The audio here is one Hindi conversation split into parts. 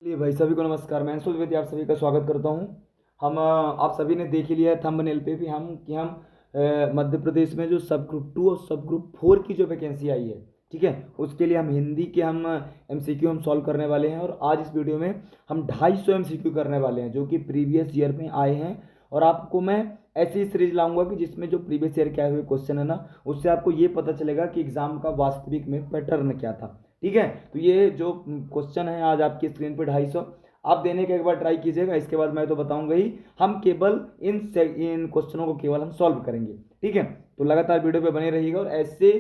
चलिए भाई, सभी को नमस्कार। मैं अंशुल द्विवेदी आप सभी का स्वागत करता हूं। आप सभी ने देख ही लिया है थंबनेल पे भी हम मध्य प्रदेश में जो सब ग्रुप 2 और सब ग्रुप 4 की जो वैकेंसी आई है, ठीक है, उसके लिए हम हिंदी के एमसीक्यू हम सॉल्व करने वाले हैं। और आज इस वीडियो में हम 250 एमसीक्यू करने वाले हैं जो कि प्रीवियस ईयर में आए हैं। और आपको मैं ऐसी सीरीज लाऊंगा कि जिसमें जो प्रीवियस ईयर के आए हुए क्वेश्चन है ना, उससे आपको ये पता चलेगा कि एग्जाम का वास्तविक में पैटर्न क्या था। ठीक है, तो ये जो क्वेश्चन है आज आपकी स्क्रीन पे 250 आप देने के एक बार ट्राई कीजिएगा। इसके बाद मैं तो बताऊंगा ही, हम केवल इन क्वेश्चनों को केवल हम सॉल्व करेंगे। ठीक है, तो लगातार वीडियो पे बने रहिएगा। और ऐसे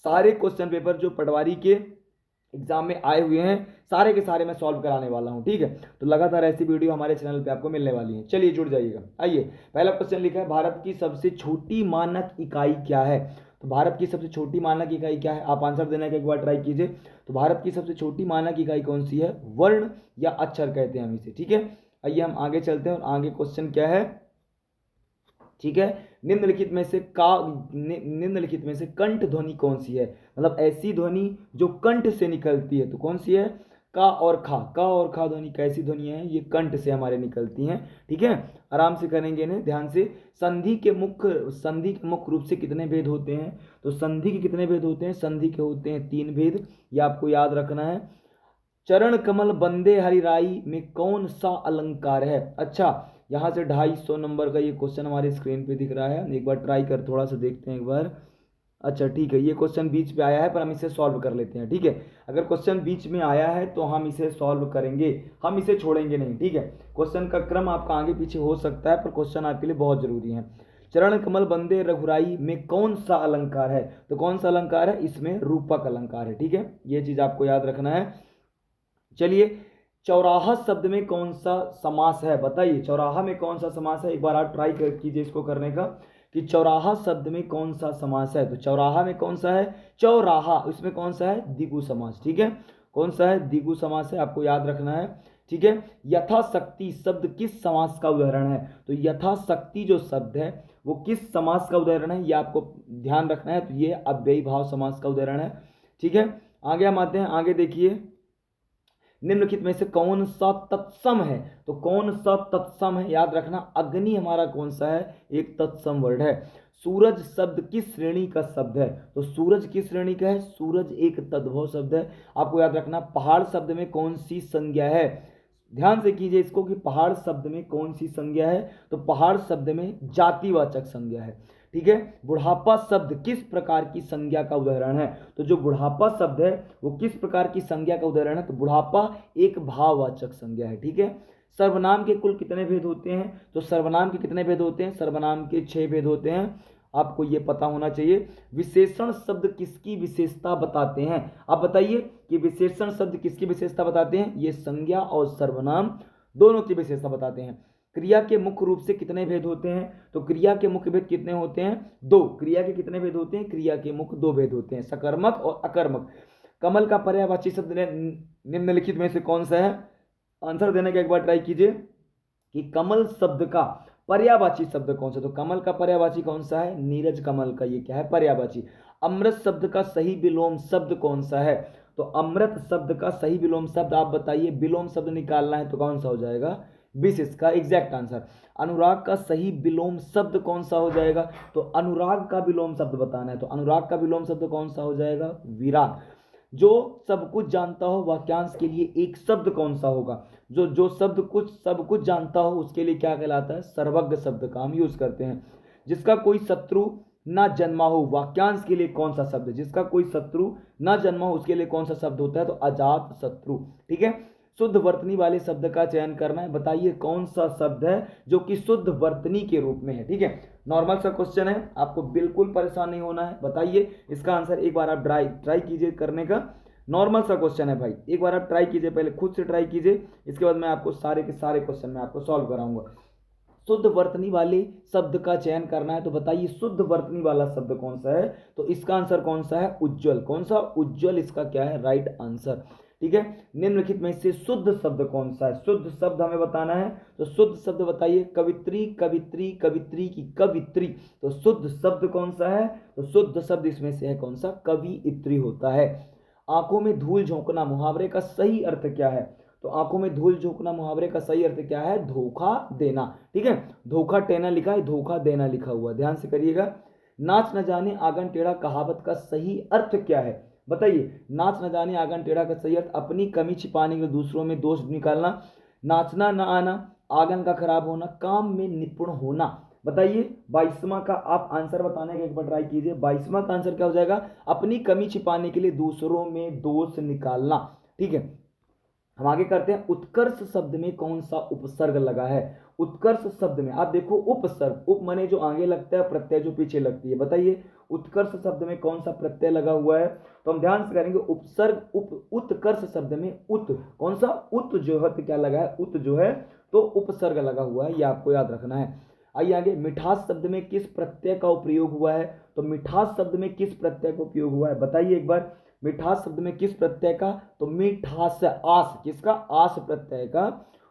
सारे क्वेश्चन पेपर जो पटवारी के एग्जाम में आए हुए हैं, सारे के सारे मैं सॉल्व कराने वाला हूं। ठीक है, तो लगातार ऐसी वीडियो हमारे चैनल पे आपको मिलने वाली है। चलिए जुड़ जाइएगा। आइए, पहला क्वेश्चन लिखा है, भारत की सबसे छोटी मानक इकाई क्या है। तो भारत की सबसे छोटी मानक इकाई क्या है, आप आंसर देने का एक बार ट्राई कीजिए। तो भारत की सबसे छोटी मानक इकाई कौन सी है, वर्ण या अक्षर कहते हैं हम इसे। ठीक है, आइए हम आगे चलते हैं। और आगे क्वेश्चन क्या है, ठीक है, निम्नलिखित में से कंठ ध्वनि कौन सी है। मतलब ऐसी ध्वनि जो कंठ से निकलती है, तो कौन सी है, का और खा ध्वनि कैसी ध्वनि है, ये कंठ से हमारे निकलती हैं। ठीक है, आराम से करेंगे इन्हें ध्यान से। संधि के मुख्य रूप से कितने भेद होते हैं। तो संधि के कितने भेद होते हैं, संधि के होते हैं 3 भेद, ये आपको याद रखना है। चरण कमल बंदे हरिराई में कौन सा अलंकार है। अच्छा, यहाँ से 250 नंबर का ये क्वेश्चन हमारे स्क्रीन पे दिख रहा है, एक बार ट्राई कर थोड़ा सा देखते हैं एक बार। अच्छा ठीक है, ये क्वेश्चन बीच पे आया है पर हम इसे सॉल्व कर लेते हैं। ठीक है, अगर क्वेश्चन बीच में आया है तो हम इसे सॉल्व करेंगे, हम इसे छोड़ेंगे नहीं। ठीक है, क्वेश्चन का क्रम आपका आगे पीछे हो सकता है पर क्वेश्चन आपके लिए बहुत जरूरी है। चरण कमल बंदे रघुराई में कौन सा अलंकार है। तो कौन सा अलंकार है, इसमें रूपक अलंकार है। ठीक है, ये चीज आपको याद रखना है। चलिए, चौराहा शब्द में कौन सा समास है, बताइए चौराहा में कौन सा समास है। एक बार आप ट्राई कीजिए इसको करने का, कि चौराहा शब्द में कौन सा समास है। तो चौराहा में कौन सा है, चौराहा, इसमें कौन सा है, द्विगु समास। ठीक है, कौन सा है, द्विगु समास है, आपको याद रखना है। ठीक है, यथाशक्ति शब्द किस समास का उदाहरण है। तो यथाशक्ति जो शब्द है वो किस समास का उदाहरण है, ये आपको ध्यान रखना है। तो ये अव्ययी भाव समास का उदाहरण है। ठीक है, आगे हम आते हैं, आगे देखिए, निम्नलिखित में से कौन सा तत्सम है। तो कौन सा तत्सम है, याद रखना, अग्नि हमारा कौन सा है, एक तत्सम वर्ड है। सूरज शब्द किस श्रेणी का शब्द है। तो सूरज किस श्रेणी का है, सूरज एक तद्भव शब्द है। आपको याद रखना, पहाड़ शब्द में कौन सी संज्ञा है। ध्यान से कीजिए इसको, कि पहाड़ शब्द में कौन सी संज्ञा है। तो पहाड़ शब्द में जातिवाचक संज्ञा है। ठीक है, बुढ़ापा शब्द किस प्रकार की संज्ञा का उदाहरण है। तो जो बुढ़ापा शब्द है वो किस प्रकार की संज्ञा का उदाहरण है। तो बुढ़ापा एक भाववाचक संज्ञा है। ठीक है, सर्वनाम के कुल कितने भेद होते हैं। तो सर्वनाम के कितने भेद होते हैं, सर्वनाम के 6 भेद होते हैं, आपको ये पता होना चाहिए। विशेषण शब्द किसकी विशेषता बताते हैं। आप बताइए कि विशेषण शब्द किसकी विशेषता बताते हैं। ये संज्ञा और सर्वनाम दोनों की विशेषता बताते हैं। क्रिया के मुख्य रूप से कितने भेद होते हैं। तो क्रिया के मुख्य भेद कितने होते हैं, 2। क्रिया के कितने भेद होते हैं, क्रिया के मुख्य 2 भेद होते हैं, सकर्मक और अकर्मक। कमल का पर्यायवाची शब्द निम्नलिखित में से कौन सा है। आंसर देने का एक बार ट्राई कीजिए, कि कमल शब्द का पर्यायवाची शब्द कौन सा। तो कमल का पर्यायवाची कौन सा है, नीरज कमल का, ये क्या है, पर्यायवाची। अमृत शब्द का सही विलोम शब्द कौन सा है। तो अमृत शब्द का सही विलोम शब्द आप बताइए, विलोम शब्द निकालना है तो कौन सा हो जाएगा, विश, इसका एग्जैक्ट आंसर। अनुराग का सही विलोम शब्द कौन सा हो जाएगा। तो अनुराग का विलोम शब्द बताना है, तो अनुराग का विलोम शब्द कौन सा हो जाएगा, विराग। जो सब कुछ जानता हो वाक्यांश के लिए एक शब्द कौन सा होगा। जो सब कुछ जानता हो उसके लिए क्या कहलाता है, सर्वज्ञ शब्द का हम यूज करते हैं। जिसका कोई शत्रु ना जन्मा हो, वाक्यांश के लिए कौन सा शब्द, जिसका कोई शत्रु ना जन्मा हो उसके लिए कौन सा शब्द होता है, तो अजात शत्रु। ठीक है, शुद्ध वर्तनी वाले शब्द का चयन करना है, बताइए कौन सा शब्द है जो कि शुद्ध वर्तनी के रूप में है। ठीक है, नॉर्मल सा क्वेश्चन है, आपको बिल्कुल परेशान नहीं होना है। बताइए इसका आंसर, एक बार आप ट्राई कीजिए करने का। नॉर्मल सा क्वेश्चन है भाई, एक बार आप ट्राई कीजिए, पहले खुद से ट्राई कीजिए, इसके बाद मैं आपको सारे के सारे क्वेश्चन में आपको सॉल्व कराऊंगा। शुद्ध वर्तनी वाले शब्द का चयन करना है, तो बताइए शुद्ध वर्तनी वाला शब्द कौन सा है। तो इसका आंसर कौन सा है, उज्जवल। कौन सा, उज्जवल, इसका क्या है, राइट आंसर। ठीक है, निम्नलिखित में से शुद्ध शब्द कौन सा है, शुद्ध शब्द हमें बताना है। तो शुद्ध शब्द बताइए, कवित्री, कवित्री, कवित्री की कवित्री। तो शुद्ध शब्द कौन सा है, तो शुद्ध शब्द इसमें से है कौन सा, कवियत्री होता है। आंखों में धूल झोंकना मुहावरे का सही अर्थ क्या है। तो आंखों में धूल झोंकना मुहावरे का सही अर्थ क्या है? धोखा देना। ठीक है, धोखा टेना लिखा है, धोखा देना लिखा हुआ, ध्यान से करिएगा। नाच न जाने आंगन टेढ़ा कहावत का सही अर्थ क्या है? बताइए, नाच न जाने आंगन टेढ़ा का सही अर्थ अपनी कमी छिपाने के लिए दूसरों में दोष निकालना, नाचना न आना, आंगन का खराब होना, काम में निपुण होना। बताइए 22वां का आप आंसर बताने का एक बार ट्राई कीजिए। 22वां का आंसर क्या हो जाएगा? अपनी कमी छिपाने के लिए दूसरों में दोष निकालना। ठीक है, हम आगे करते हैं। उत्कर्ष शब्द में कौन सा उपसर्ग लगा है? उत्कर्ष शब्द में आप देखो उपसर्ग, उप माने जो आगे लगता है, प्रत्यय जो पीछे लगती है। बताइए उत्कर्ष शब्द में कौन सा प्रत्यय लगा हुआ है? तो हम ध्यान से करेंगे उपसर्ग उत्कर्ष शब्द में उत, कौन सा? उत जो है तो क्या लगा है? उत जो है तो उपसर्ग लगा हुआ है, ये आपको याद रखना है। आइए आगे, मिठास शब्द में किस प्रत्यय का उपयोग हुआ है? तो मिठास शब्द में किस प्रत्यय का उपयोग हुआ है? बताइए एक बार, मिठास शब्द में किस प्रत्यय का? तो मिठास, आस, किसका? आस प्रत्यय का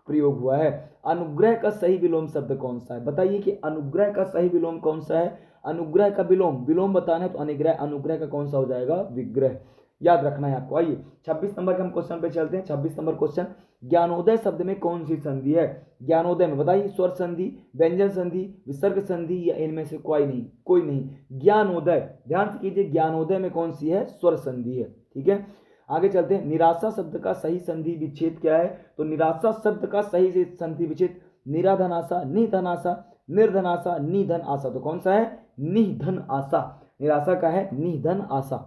प्रयोग हुआ है। अनुग्रह का सही विलोम शब्द कौन सा है? बताइए कि अनुग्रह का सही विलोम कौन सा है? अनुग्रह का विलोम, विलोम बताना है तो अनुग्रह, अनुग्रह का कौन सा हो जाएगा? विग्रह, याद रखना है आपको। आइए 26 नंबर के हम क्वेश्चन पे चलते हैं। 26 नंबर क्वेश्चन, ज्ञानोदय शब्द में कौन सी संधि है? ज्ञानोदय में बताइए, स्वर संधि, व्यंजन संधि, विसर्ग संधि, या इनमें से कोई नहीं? कोई नहीं। ज्ञानोदय, ध्यान से कीजिए, ज्ञानोदय में कौन सी है? स्वर संधि है। ठीक है, आगे चलते हैं। निराशा शब्द का सही संधि विच्छेद क्या है? तो निराशा शब्द का सही संधि विच्छेद निराधन आशा, निधन आशा, निर्धन आशा, निधन आशा। तो कौन सा है? निधन आशा, निराशा का है निधन आशा।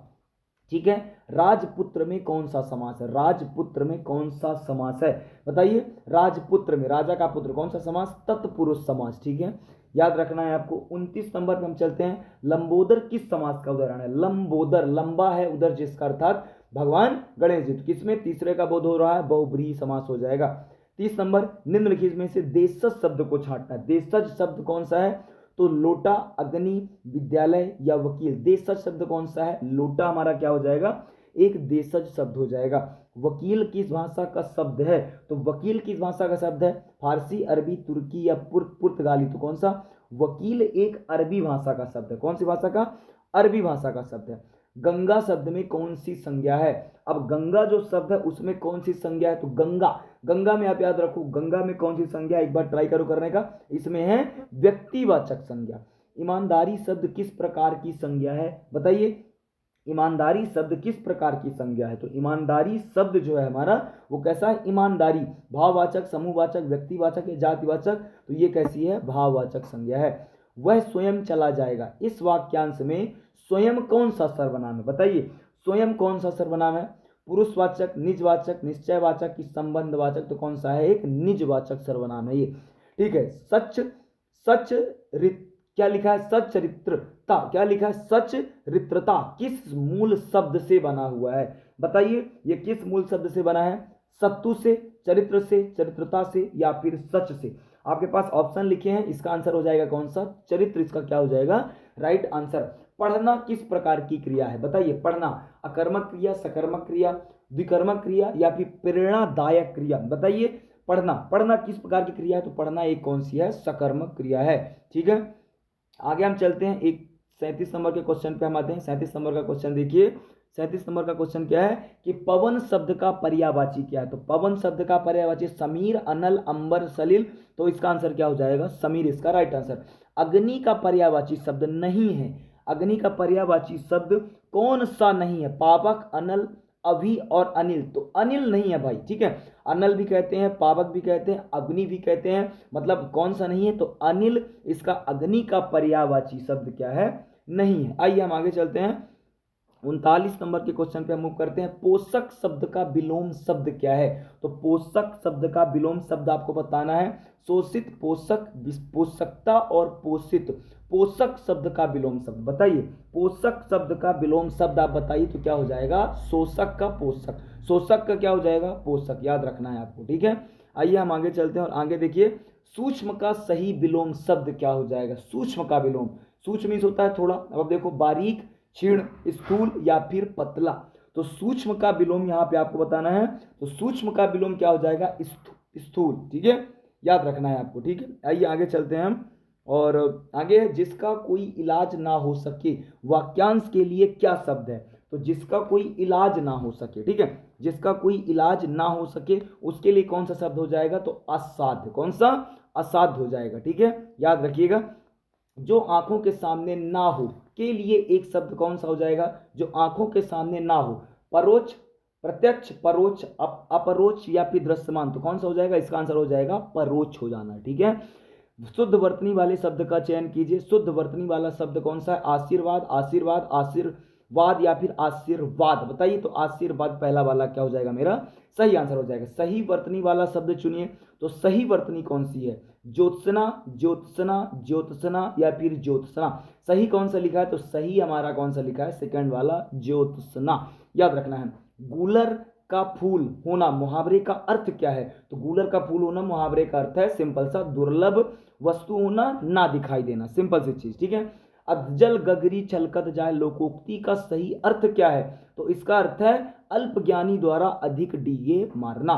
ठीक है, राजपुत्र में कौन सा समास है? राजपुत्र में कौन सा समास है? बताइए, राजपुत्र में, राजा का पुत्र, कौन सा समास? तत्पुरुष समास। ठीक है, याद रखना है आपको। 29 नंबर पे हम चलते हैं। लंबोदर किस समास का उदाहरण है? लंबोदर, लंबा है उधर जिसका अर्थात भगवान गणेश जी। किसमें? तीसरे का बोध हो रहा है, बहुब्रीहि समास हो जाएगा। 30 नंबर, निम्नलिखित में से देशज शब्द को छांटना। देशज शब्द कौन सा है? तो लोटा, अग्नि, विद्यालय या वकील। देशज शब्द कौन सा है? लोटा हमारा क्या हो जाएगा? एक देशज शब्द हो जाएगा। वकील किस भाषा का शब्द है? तो वकील किस भाषा का शब्द है? फारसी, अरबी, तुर्की या पुर्तगाली। तो कौन सा? वकील एक अरबी भाषा का शब्द है। कौन सी भाषा का? अरबी भाषा का शब्द है। गंगा शब्द में कौन सी संज्ञा है? अब गंगा जो शब्द है उसमें कौन सी संज्ञा है? तो गंगा, गंगा में आप याद रखो, गंगा में कौन सी संज्ञा? एक बार ट्राई करो करने का। इसमें है व्यक्तिवाचक संज्ञा। ईमानदारी शब्द किस प्रकार की संज्ञा है? बताइए, ईमानदारी शब्द किस प्रकार की संज्ञा है? तो ईमानदारी शब्द जो है हमारा वो कैसा है? ईमानदारी भाववाचक, समूहवाचक, व्यक्तिवाचक या जातिवाचक। तो ये कैसी है? भाववाचक संज्ञा है। वह स्वयं चला जाएगा, इस वाक्यांश में स्वयं कौन सा सर्वनाम है? बताइए, स्वयं कौन सा सर्वनाम है? पुरुषवाचक, निजवाचक, निश्चयवाचक की संबंधवाचक? तो कौन सा है? एक निजवाचक सर्वनाम है ये। ठीक है, सच, सच क्या लिखा है? सच्चरित्रता, क्या लिखा है? सच्चरित्रता किस मूल शब्द से बना हुआ है? बताइए, ये किस मूल शब्द से बना है? सत्तु से, चरित्र से, चरित्रता से, या फिर सच से? आपके पास ऑप्शन लिखे हैं, इसका आंसर हो जाएगा कौन सा? चरित्र, इसका क्या हो जाएगा? Right answer. पढ़ना किस प्रकार की क्रिया है? बताइए, पढ़ना अकर्मक क्रिया, सकर्मक क्रिया, द्विकर्मक क्रिया या फिर प्रेरणादायक क्रिया? बताइए, पढ़ना, पढ़ना किस प्रकार की क्रिया है? तो पढ़ना एक कौन सी है? सकर्मक क्रिया है। ठीक है, आगे हम चलते हैं। एक 37 नंबर के क्वेश्चन पे हम आते हैं। 37 नंबर का क्वेश्चन देखिए। 37 नंबर का क्वेश्चन क्या है कि पवन शब्द का पर्यायवाची क्या है? तो पवन शब्द का पर्यायवाची समीर, अनल, अंबर, सलिल। तो इसका आंसर क्या हो जाएगा? समीर, इसका राइट आंसर। अग्नि का पर्यायवाची शब्द नहीं है। अग्नि का पर्यायवाची शब्द कौन सा नहीं है? पावक, अनल, अभी और अनिल। तो अनिल नहीं है भाई। ठीक है, अनल भी कहते हैं, पावक भी कहते हैं, अग्नि भी कहते हैं, मतलब कौन सा नहीं है? तो अनिल, इसका अग्नि का पर्यायवाची शब्द क्या है? नहीं है। आइए हम आगे चलते हैं। 39 नंबर के क्वेश्चन पे हम मूव करते हैं। पोषक शब्द का विलोम शब्द क्या है? तो पोषक शब्द का विलोम शब्द आपको बताना है। शोषित, पोषक, पोषकता और पोषित। पोषक शब्द का विलोम शब्द बताइए। पोषक शब्द का विलोम शब्द आप बताइए तो क्या हो जाएगा? शोषक का पोषक। शोषक का क्या हो जाएगा? पोषक। याद रखना है आपको। ठीक है, आइए हम आगे चलते हैं और आगे देखिए। सूक्ष्म का सही विलोम शब्द क्या हो जाएगा? सूक्ष्म का विलोम, सूक्ष्म होता है थोड़ा, अब देखो बारीक, क्षीण, स्थूल या फिर पतला। तो सूक्ष्म का विलोम यहाँ पे आपको बताना है। तो सूक्ष्म का विलोम क्या हो जाएगा? स्थूल। ठीक है, याद रखना है आपको। ठीक है, आइए आगे चलते हैं हम और आगे। जिसका कोई इलाज ना हो सके वाक्यांश के लिए क्या शब्द है? तो जिसका कोई इलाज ना हो सके, ठीक है, जिसका कोई इलाज ना हो सके उसके लिए कौन सा शब्द हो जाएगा, तो असाध्य। कौन सा, असाध्य हो जाएगा, ठीक है, याद रखिएगा। जो आंखों के सामने ना हो के लिए एक शब्द कौन सा हो जाएगा, जो आंखों के सामने ना हो, परोक्ष, प्रत्यक्ष, परोक्ष, अपरोक्ष या फिर दृश्यमान, तो कौन सा हो जाएगा, इसका आंसर हो जाएगा परोक्ष हो जाना, ठीक है। शुद्ध वर्तनी वाले शब्द का चयन कीजिए। शुद्ध वर्तनी वाला शब्द कौन सा है, आशीर्वाद, आशीर्वाद, आशीर्वाद या फिर आशीर्वाद, बताइए। तो आशीर्वाद पहला वाला क्या हो जाएगा, मेरा सही आंसर हो जाएगा। सही वर्तनी वाला शब्द चुनिए। तो सही वर्तनी कौन सी है, ज्योत्सना, ज्योत्सना, ज्योत्सना या फिर ज्योत्सना। सही कौन सा लिखा है, तो सही हमारा कौन सा लिखा है, सेकंड वाला ज्योत्सना, याद रखना है। गूलर का फूल होना मुहावरे का अर्थ क्या है, तो गूलर का फूल होना मुहावरे का अर्थ है सिंपल सा, दुर्लभ वस्तु होना, ना दिखाई देना, सिंपल सी चीज, ठीक है। अधजल गगरी छलकत जाए लोकोक्ति का सही अर्थ क्या है, तो इसका अर्थ है अल्पज्ञानी द्वारा अधिक डीगे मारना।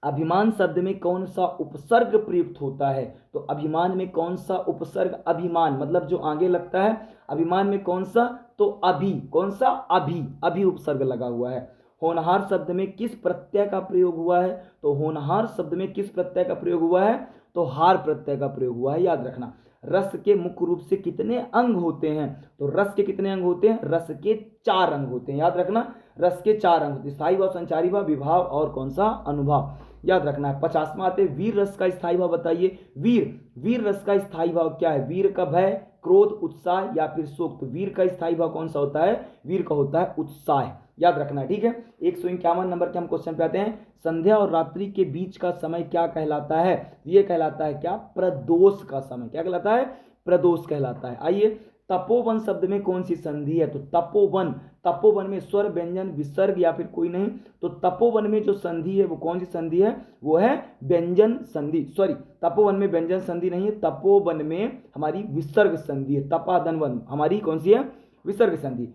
अभिमान शब्द में कौन सा उपसर्ग प्रयुक्त होता है, तो अभिमान में कौन सा उपसर्ग, अभिमान मतलब जो आगे लगता है, अभिमान में कौन सा, तो अभी, कौन सा, अभी, अभी उपसर्ग लगा हुआ है। होनहार शब्द में किस प्रत्यय का प्रयोग हुआ है, तो होनहार शब्द में किस प्रत्यय का प्रयोग हुआ है, तो हार प्रत्यय का प्रयोग हुआ है, याद रखना। रस के मुख्य रूप से कितने अंग होते हैं, तो रस के कितने अंग होते हैं, रस के 4 अंग होते हैं, याद रखना। रस के 4 अंग होते हैं, स्थायी भाव, संचारी भाव, विभाव और कौन सा, अनुभाव, याद रखना है। 50वां आते वीर रस का स्थायी भाव बताइए। वीर रस का स्थायी भाव क्या है, वीर का भय, क्रोध, उत्साह या फिर शोक। तो वीर का स्थायी भाव कौन सा होता है, वीर का होता है उत्साह, याद रखना, ठीक है। 151 नंबर के हम क्वेश्चन पे आते हैं। संध्या और रात्रि के बीच का समय क्या कहलाता है, ये कहलाता है क्या, प्रदोष का समय, क्या कहलाता है, प्रदोष कहलाता है। आइए, तपोवन शब्द में कौन सी संधि है, तो तपोवन, तपोवन में स्वर, व्यंजन, विसर्ग या फिर कोई नहीं, तो तपोवन में जो संधि है वो कौन सी संधि है, वो है व्यंजन संधि, सॉरी, तपोवन में व्यंजन संधि नहीं है, तपोवन में हमारी विसर्ग संधि है। तपादनवन हमारी कौन सी है, विसर्ग संधि।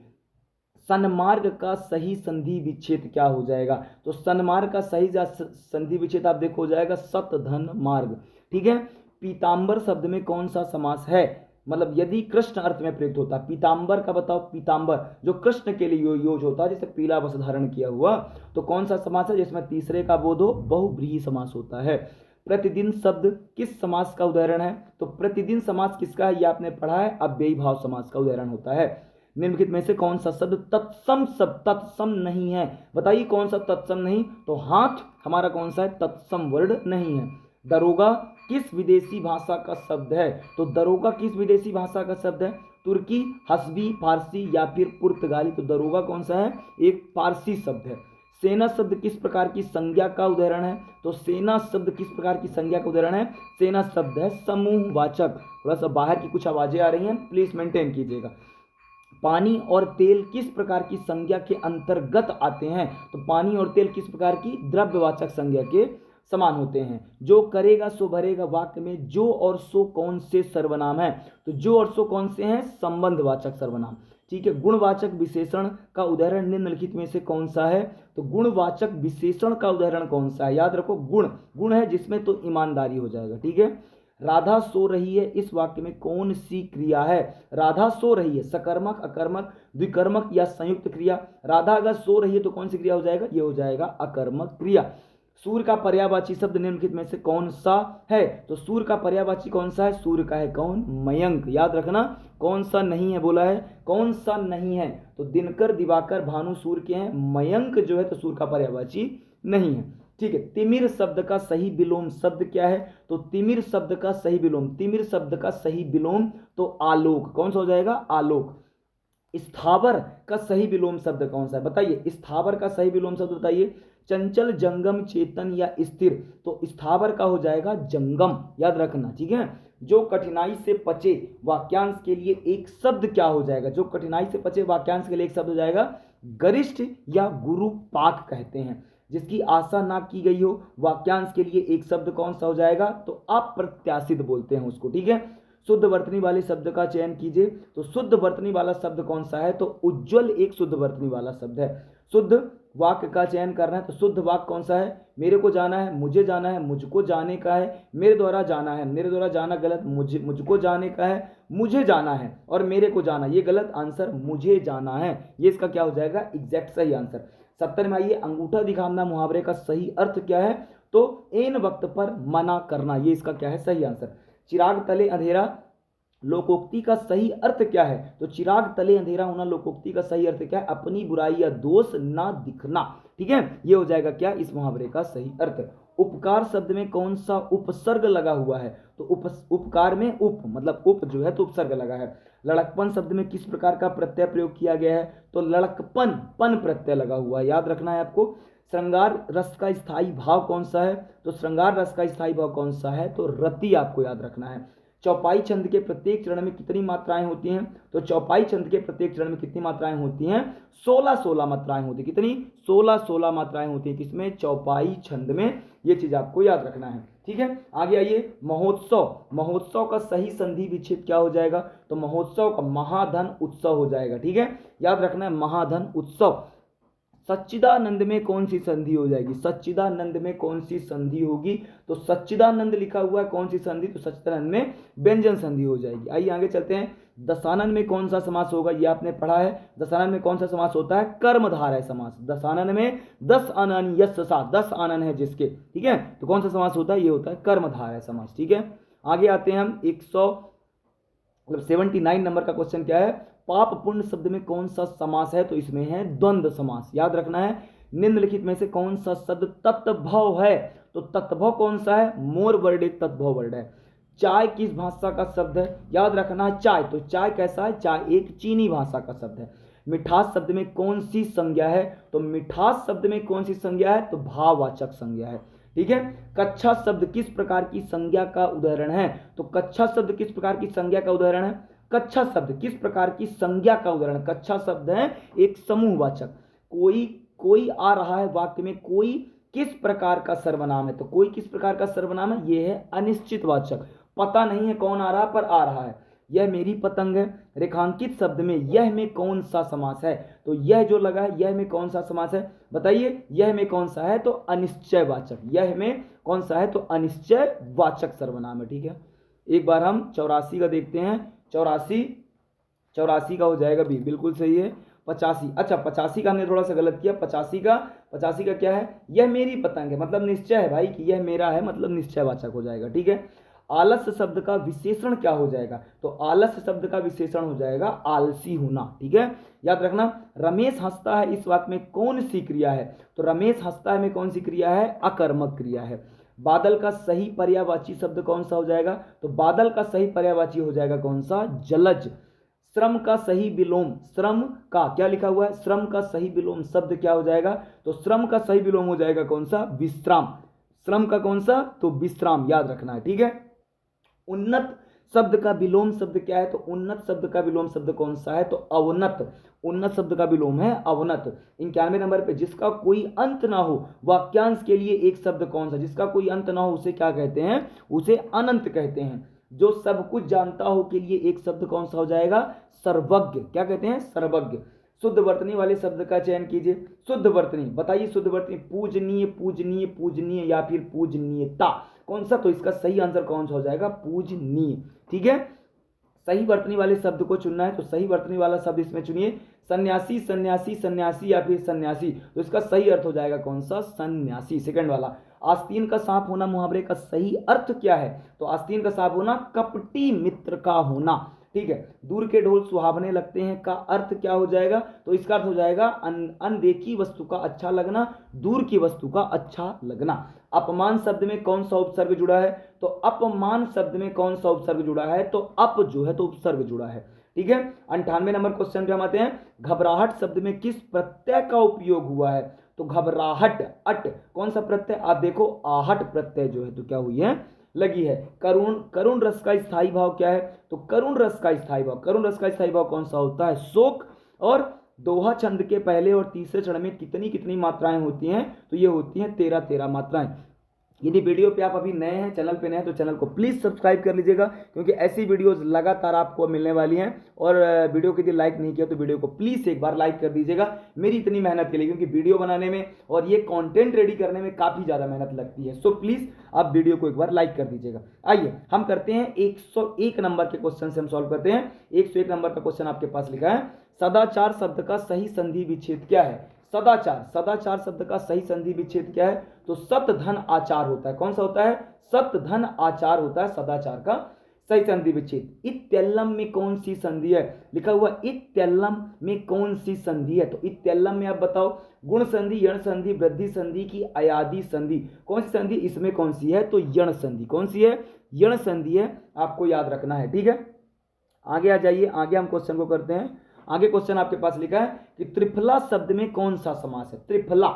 सन्मार्ग का सही संधि विच्छेद क्या हो जाएगा, तो सन्मार्ग का सही संधि विच्छेद आप देखो हो जाएगा सतधन मार्ग, ठीक है। पीताम्बर शब्द में कौन सा समास है, मतलब यदि कृष्ण अर्थ में प्रयुक्त होता है, पीताम्बर का बताओ, पीताम्बर जो कृष्ण के लिए यूज होता है, जैसे पीला वस्त्र धारण किया हुआ, तो कौन सा समास है जिसमें तीसरे का बोध हो, बहुव्रीहि समास होता है। प्रतिदिन शब्द किस समास का उदाहरण है, तो प्रतिदिन समास किसका है, ये आपने पढ़ा है, अव्ययी भाव समास का उदाहरण होता है। निम्नलिखित में से कौन सा शब्द तत्सम शब्द, तत्सम नहीं है, बताइए कौन सा तत्सम नहीं, तो हाथ हमारा कौन सा है, तत्सम वर्ड नहीं है। दरोगा किस विदेशी भाषा का शब्द है, तो दरोगा किस विदेशी भाषा का शब्द है, तुर्की, हस्बी, फारसी या फिर पुर्तगाली, तो दरोगा कौन सा है, एक फारसी शब्द है। सेना शब्द किस प्रकार की संज्ञा का उदाहरण है, तो सेना शब्द किस प्रकार की संज्ञा का उदाहरण है, सेना शब्द है समूहवाचक। थोड़ा सा बाहर की कुछ आवाजें आ रही हैं, प्लीज मेंटेन कीजिएगा। पानी और तेल किस प्रकार की संज्ञा के अंतर्गत आते हैं, तो पानी और तेल किस प्रकार की द्रव्यवाचक संज्ञा के समान होते हैं। जो करेगा सो भरेगा वाक्य में जो और सो कौन से सर्वनाम है, तो जो और सो कौन से हैं, संबंधवाचक सर्वनाम, ठीक है। गुणवाचक विशेषण का उदाहरण निम्नलिखित में से कौन सा है, तो गुणवाचक विशेषण का उदाहरण कौन सा है, याद रखो गुण, गुण है जिसमें तो ईमानदारी हो जाएगा, ठीक है। राधा सो रही है, इस वाक्य में कौन सी क्रिया है, राधा सो रही है, सकर्मक, अकर्मक, द्विकर्मक या संयुक्त क्रिया। राधा अगर सो रही है तो कौन सी क्रिया हो जाएगा, ये हो जाएगा अकर्मक क्रिया। सूर्य का पर्यायवाची शब्द निम्नलिखित में से कौन सा है, तो सूर्य का पर्यायवाची कौन सा है, सूर्य का है कौन, मयंक, याद रखना। कौन सा नहीं है बोला है, कौन सा नहीं है, तो दिनकर, दिवाकर, भानु सूर्य के हैं, मयंक जो है तो सूर्य का पर्यायवाची नहीं है, ठीक है। तिमिर शब्द का सही विलोम शब्द क्या है, तो तिमिर शब्द का सही विलोम, तिमिर शब्द का सही विलोम तो आलोक, कौन सा हो जाएगा, आलोक। स्थावर का सही विलोम शब्द कौन सा है, बताइए, स्थावर का सही विलोम शब्द बताइए। चंचल, जंगम, चेतन या स्थिर, तो स्थावर का हो जाएगा जंगम, याद रखना, ठीक है। जो कठिनाई से पचे वाक्यांश के लिए एक शब्द क्या हो जाएगा, जो कठिनाई से पचे वाक्यांश के लिए एक शब्द हो जाएगा गरिष्ठ या गुरुपाक कहते हैं। जिसकी आशा ना की गई हो वाक्यांश के लिए एक शब्द कौन सा हो जाएगा, तो अप्रत्याशित बोलते हैं उसको, ठीक है। शुद्ध वर्तनी वाले शब्द का चयन कीजिए, तो शुद्ध वर्तनी वाला शब्द कौन सा है, तो उज्ज्वल एक शुद्ध वर्तनी वाला शब्द है। शुद्ध वाक्य का चयन करना है तो शुद्ध वाक्य कौन सा है? मेरे को जाना है, मुझे जाना है, मुझको जाने का है, मेरे द्वारा जाना है, मेरे द्वारा जाना गलत, मुझको जाने का है, मुझे जाना है, और मेरे को जाना ये गलत। आंसर मुझे जाना है, ये इसका क्या हो जाएगा? एग्जैक्ट सही आंसर। 70 में आइए, अंगूठा दिखाना मुहावरे का सही अर्थ क्या है? तो एन वक्त पर मना करना, ये इसका क्या है? सही आंसर। चिराग तले अंधेरा लोकोक्ति का सही अर्थ क्या है? तो चिराग तले अंधेरा होना लोकोक्ति का सही अर्थ क्या है? अपनी बुराई या दोष ना दिखना। ठीक है, ये हो जाएगा क्या इस मुहावरे का सही अर्थ। उपकार शब्द में कौन सा उपसर्ग लगा हुआ है? तो उपकार में उप मतलब उप जो है तो उपसर्ग लगा है। लड़कपन शब्द में किस प्रकार का प्रत्यय प्रयोग किया गया है? तो लड़कपन पन प्रत्यय लगा हुआ है, याद रखना है आपको। श्रृंगार रस का स्थायी भाव कौन सा है? तो श्रृंगार रस का स्थायी भाव कौन सा है? तो रति आपको याद रखना है। चौपाई छंद के प्रत्येक चरण में कितनी मात्राएं होती हैं? तो चौपाई छंद के प्रत्येक चरण में कितनी मात्राएं होती हैं? 16 मात्राएं होती हैं। कितनी? 16 मात्राएं होती हैं किसमें? चौपाई छंद में। ये चीज आपको याद रखना है। ठीक है, आगे आइए। महोत्सव, महोत्सव का सही संधि विच्छेद क्या हो जाएगा? तो महोत्सव का महाधन उत्सव हो जाएगा। ठीक है, याद रखना है महाधन उत्सव। सच्चिदानंद में कौन सी संधि हो जाएगी? सच्चिदानंद में कौन सी संधि होगी? तो सच्चिदानंद लिखा हुआ है, कौन सी संधि? तो सच्चिदानंद में व्यंजन संधि हो जाएगी। आइए आगे चलते हैं। दशानन में कौन सा समास होगा? ये आपने पढ़ा है। दशानन में कौन सा समास होता है? कर्मधारय समास। दशानन में 10 आनन यश सा 10 आनन है जिसके, ठीक है, तो कौन सा समास होता है? ये होता है कर्मधारय समास। ठीक है, आगे आते हैं हम 79 नंबर का क्वेश्चन क्या है? पाप पुण्य शब्द में कौन सा समास है? तो इसमें है द्वंद्व समास, याद रखना है। निम्नलिखित में से कौन सा शब्द तत्भव है? तो तत्भव कौन सा है? मोर वर्ड एक तत्भव वर्ड है। चाय किस भाषा का शब्द है? याद रखना है चाय, तो चाय कैसा है? चाय एक चीनी भाषा का शब्द है। मिठास शब्द में कौन सी संज्ञा है? तो मिठास शब्द में कौन सी संज्ञा है? तो भाववाचक संज्ञा है। ठीक है, कच्छा शब्द किस प्रकार की संज्ञा का उदाहरण है? तो कच्छा शब्द किस प्रकार की संज्ञा का उदाहरण है? कच्छा शब्द किस प्रकार की संज्ञा का उदाहरण? कच्छा शब्द है एक समूहवाचक। कोई आ रहा है वाक्य में, कोई किस प्रकार का सर्वनाम है? तो कोई किस प्रकार का सर्वनाम है? ये है अनिश्चितवाचक। पता नहीं है कौन आ रहा पर आ रहा है। यह मेरी पतंग है। रेखांकित शब्द में यह में कौन सा समास है? तो यह जो लगा है, यह में कौन सा समास है? बताइए, यह में कौन सा है? तो अनिश्चयवाचक। यह में कौन सा है? तो अनिश्चयवाचक सर्वनाम है। ठीक है, एक बार हम 84 का देखते हैं। 84 का हो जाएगा बी, बिल्कुल सही है। 85, अच्छा 85 का हमने थोड़ा सा गलत किया। 85 का क्या है? यह मेरी पतंग है, मतलब निश्चय है भाई कि यह मेरा है, मतलब निश्चयवाचक हो जाएगा। ठीक है, आलस्य शब्द का विशेषण क्या हो जाएगा? तो आलस्य शब्द का विशेषण हो जाएगा आलसी होना। ठीक है, याद रखना। रमेश हंसता है इस वाक्य में कौन सी क्रिया है? तो रमेश हंसता है में कौन सी क्रिया है? अकर्मक क्रिया है। बादल का सही पर्यायवाची शब्द कौन सा हो जाएगा? तो बादल का सही पर्यायवाची हो जाएगा कौन सा? जलज। श्रम का सही विलोम, श्रम का क्या लिखा हुआ है? श्रम का सही विलोम शब्द क्या हो जाएगा? तो श्रम का सही विलोम हो जाएगा कौन सा? विश्राम। श्रम का कौन सा? तो विश्राम, याद रखना है। ठीक है, उन्नत शब्द का विलोम शब्द क्या है? तो उन्नत शब्द का विलोम शब्द कौन सा है? तो अवनत। उन्नत शब्द का विलोम है अवनत। 91 नंबर पे, जिसका कोई अंत ना हो वाक्यांश के लिए एक शब्द कौन सा? जिसका कोई अंत ना हो उसे क्या कहते हैं? उसे अनंत कहते हैं। जो सब कुछ जानता हो के लिए एक शब्द कौन सा हो जाएगा? सर्वज्ञ। क्या कहते हैं? सर्वज्ञ। शुद्ध वर्तनी वाले शब्द का चयन कीजिए। शुद्ध वर्तनी, बताइए शुद्ध वर्तनी। पूजनीय, पूजनीय, पूजनीय या फिर पूजनीयता, कौन सा? तो इसका सही आंसर कौन सा हो जाएगा? पूजनीय। ठीक है, सही वर्तनी वाले शब्द को चुनना है, तो सही वर्तनी वाला शब्द इसमें चुनिए। सन्यासी, सन्यासी, सन्यासी या फिर सन्यासी, तो इसका सही अर्थ हो जाएगा कौन सा? सन्यासी, सेकंड वाला। आस्तीन का सांप होना मुहावरे का सही अर्थ क्या है? तो आस्तीन का सांप होना कपटी मित्र का होना। ठीक है, दूर के ढोल सुहावने लगते हैं का अर्थ क्या हो जाएगा? तो इसका अर्थ हो जाएगा अनदेखी वस्तु का अच्छा लगना, दूर की वस्तु का अच्छा लगना। अपमान शब्द में कौन सा उपसर्ग जुड़ा है? तो अपमान शब्द में कौन सा उपसर्ग जुड़ा है? तो अप जो है तो उपसर्ग जुड़ा है। ठीक है, 98 नंबर क्वेश्चन पे हम आते हैं। घबराहट शब्द में किस प्रत्यय का उपयोग हुआ है? तो घबराहट, अट, कौन सा प्रत्यय? आप देखो, आहट प्रत्यय जो है तो क्या हुई है? लगी है। करुण रस का स्थायी भाव क्या है? तो करुण रस का स्थायी भाव, करुण रस का स्थायी भाव कौन सा होता है? शोक। और दोहा छंद के पहले और तीसरे चरण में कितनी कितनी मात्राएं होती हैं? तो ये होती हैं 13 मात्राएं। यदि वीडियो पे आप अभी नए हैं, चैनल पे नए हैं, तो चैनल को प्लीज़ सब्सक्राइब कर लीजिएगा, क्योंकि ऐसी वीडियोस लगातार आपको मिलने वाली हैं। और वीडियो के यदि लाइक नहीं किया तो वीडियो को प्लीज़ एक बार लाइक कर दीजिएगा मेरी इतनी मेहनत के लिए, क्योंकि वीडियो बनाने में और ये कंटेंट रेडी करने में काफ़ी ज़्यादा मेहनत लगती है। सो प्लीज़ आप वीडियो को एक बार लाइक कर दीजिएगा। आइए हम करते हैं 101 नंबर के क्वेश्चन से हम सॉल्व करते हैं। 101 नंबर का क्वेश्चन आपके पास लिखा है, सदाचार शब्द का सही संधि विच्छेद क्या है। सदाचार, सदाचार शब्द का सही संधि विच्छेद क्या है, तो सत धन आचार होता है। कौन सा होता है, सत धन आचार होता है सदाचार का सही संधि विच्छेद। इत्यल्लम में कौन सी संधि है, लिखा हुआ इत्यल्लम में कौन सी संधि है, तो इत्यल्लम में आप बताओ, गुण संधि, यण संधि, वृद्धि संधि की अयादि संधि, कौन सी संधि इसमें कौन सी है, तो यण संधि। कौन सी है, यण संधि है, आपको याद रखना है। ठीक है, आगे आ जाइए, आगे हम क्वेश्चन को करते हैं। आगे क्वेश्चन आपके पास लिखा है कि त्रिफला शब्द में कौन सा समास है। त्रिफला,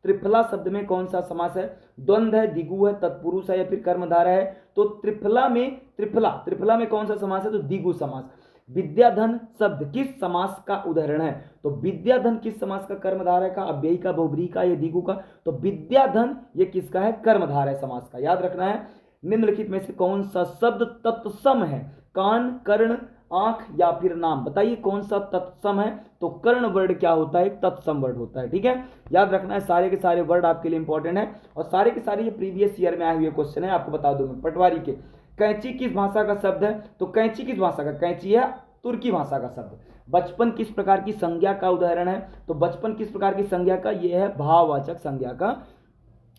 त्रिफला शब्द में कौन सा समास है, द्वंद्व है, द्विगु है, तत्पुरुष है या फिर कर्मधारय है। तो त्रिफला में, त्रिफला, त्रिफला में कौन सा समास है, तो द्विगु समास। विद्याधन शब्द किस समास का उदाहरण है, तो विद्याधन किस समास का, कर्मधारय का, अव्ययी का, बहुब्रीहि का या द्विगु का, तो विद्याधन ये किसका है, कर्मधारय समास का। याद रखना है, निम्नलिखित में से कौन सा शब्द तत्सम है, कान, कर्ण, आंख या फिर नाम, बताइए कौन सा तत्सम है, तो कर्ण वर्ड क्या होता है, एक तत्सम वर्ड होता है। ठीक है, याद रखना है, सारे के सारे वर्ड आपके लिए इंपॉर्टेंट है और सारे के सारे ये प्रीवियस ईयर में आए हुए क्वेश्चन है। आपको बता दूं मैं, पटवारी के, कैंची किस भाषा का शब्द है, तो कैंची किस भाषा का, कैंची है तुर्की भाषा का शब्द। बचपन किस प्रकार की संज्ञा का उदाहरण है, तो बचपन किस प्रकार की संज्ञा का, यह है भाववाचक संज्ञा का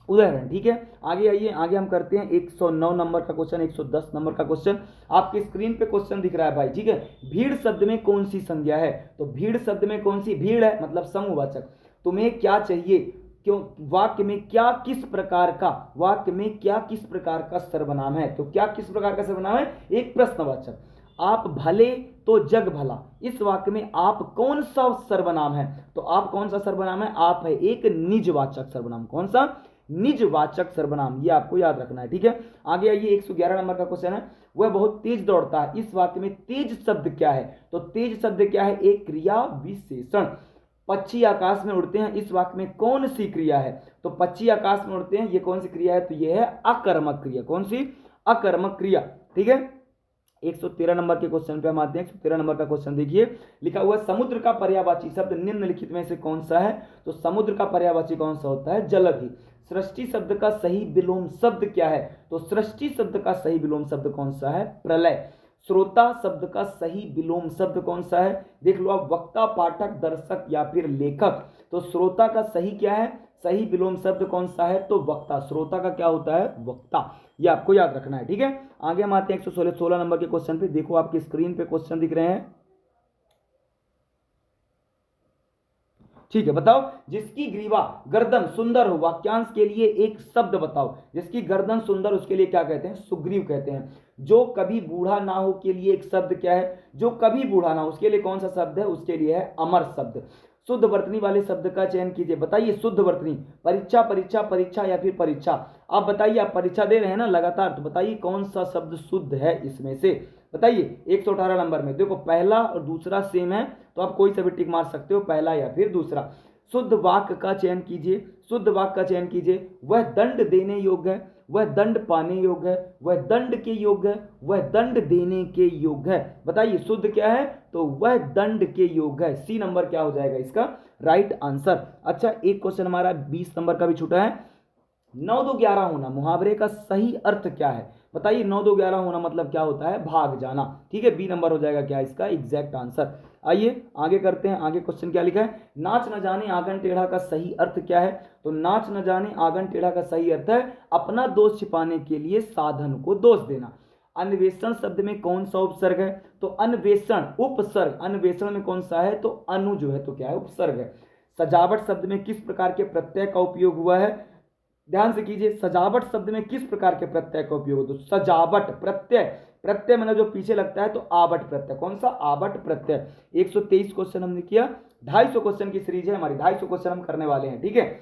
उदाहरण। ठीक है, आगे आइए, आगे हम करते हैं 109 नंबर का क्वेश्चन, 110 नंबर का क्वेश्चन आपकी स्क्रीन पे क्वेश्चन दिख रहा है भाई। ठीक है, भीड़ शब्द में कौन सी संज्ञा है, तो भीड़ शब्द में कौन सी, भीड़ है मतलब समूहवाचक। तुम्हें क्या चाहिए, क्यों, वाक्य में क्या किस प्रकार का, वाक्य में क्या किस प्रकार का सर्वनाम है, तो क्या किस प्रकार का सर्वनाम है, एक प्रश्नवाचक। आप भले तो जग भला, इस वाक्य में आप कौन सा सर्वनाम है, तो आप कौन सा सर्वनाम है, आप है एक निजवाचक सर्वनाम। कौन सा, निजवाचक सर्वनाम, ये आपको याद रखना है। ठीक है, आगे आइए, 111 नंबर का क्वेश्चन है, वह बहुत तेज दौड़ता है, इस वाक्य में तेज शब्द क्या है, तो तेज शब्द क्या है, एक क्रिया विशेषण। पक्षी आकाश में उड़ते हैं, इस वाक्य में कौन सी क्रिया है, तो पक्षी आकाश में उड़ते हैं, ये कौन सी क्रिया है, तो ये है अकर्मक क्रिया। कौन सी, अकर्मक क्रिया। ठीक है, 113 नंबर के क्वेश्चन पे हम आते हैं। 113 नंबर का क्वेश्चन देखिए, लिखा हुआ समुद्र का पर्यायवाची शब्द निम्नलिखित में से कौन सा है, तो समुद्र का पर्यायवाची कौन सा होता है, जलधि। सृष्टि शब्द का सही विलोम शब्द क्या है, तो सृष्टि शब्द का सही विलोम शब्द कौन सा है, प्रलय। श्रोता शब्द का सही विलोम शब्द कौन सा है, देख लो आप, वक्ता, पाठक, दर्शक या फिर लेखक। तो श्रोता का सही क्या है, सही विलोम शब्द कौन सा है, तो वक्ता। श्रोता का क्या होता है, वक्ता, ये आपको याद रखना है। ठीक है, आगे हम आते हैं 116 नंबर के क्वेश्चन पे। देखो आपकी स्क्रीन पे क्वेश्चन दिख रहे हैं। ठीक है, बताओ, जिसकी ग्रीवा गर्दन सुंदर हो, वाक्यांश के लिए एक शब्द बताओ। जिसकी गर्दन सुंदर, उसके लिए क्या कहते हैं, सुग्रीव कहते हैं। जो कभी बूढ़ा ना हो के लिए एक शब्द क्या है, जो कभी बूढ़ा ना हो उसके लिए कौन सा शब्द है, उसके लिए है अमर शब्द। शुद्ध वर्तनी वाले शब्द का चयन कीजिए, बताइए शुद्ध वर्तनी, परीक्षा, परीक्षा, परीक्षा या फिर परीक्षा। आप बताइए, आप परीक्षा दे रहे हैं ना लगातार, तो बताइए कौन सा शब्द शुद्ध है इसमें से, बताइए। 118 नंबर में देखो, पहला और दूसरा सेम है, तो आप कोई सा भी टिक मार सकते हो, पहला या फिर दूसरा। शुद्ध वाक्य का चयन कीजिए, शुद्ध वाक्य का चयन कीजिए। वह दंड देने योग्य है, वह दंड पाने योग्य है, वह दंड के योग्य है, वह दंड देने के योग्य है। बताइए शुद्ध क्या है, तो वह दंड के योग्य है। सी नंबर क्या हो जाएगा इसका राइट आंसर। अच्छा, एक क्वेश्चन हमारा 20 नंबर का भी छूटा है। 9 2 11 होना मुहावरे का सही अर्थ क्या है, बताइए। 9 2 11 होना मतलब क्या होता है, भाग जाना। ठीक है, बी नंबर हो जाएगा क्या इसका एग्जैक्ट आंसर। आइए आगे करते हैं, आगे क्वेश्चन क्या लिखा है, नाच न जाने आंगन टेढ़ा का सही अर्थ क्या है, तो नाच न जाने आंगन टेढ़ा का सही अर्थ है अपना दोष छिपाने के लिए साधन को दोष देना। अन्वेषण शब्द में कौन सा उपसर्ग है, तो अन्वेषण उपसर्ग, अन्वेषण में कौन सा है, तो अनु जो है तो क्या है, उपसर्ग है। सजावट शब्द में किस प्रकार के प्रत्यय का उपयोग हुआ है, ध्यान से कीजिए, सजावट शब्द में किस प्रकार के प्रत्यय का उपयोग होता है, तो सजावट प्रत्यय, प्रत्यय मतलब जो पीछे लगता है, तो आवट प्रत्यय, कौन सा, आवट प्रत्यय। 123 क्वेश्चन हमने किया, 250 क्वेश्चन की सीरीज है हमारी, 250 क्वेश्चन हम करने वाले हैं। ठीक है,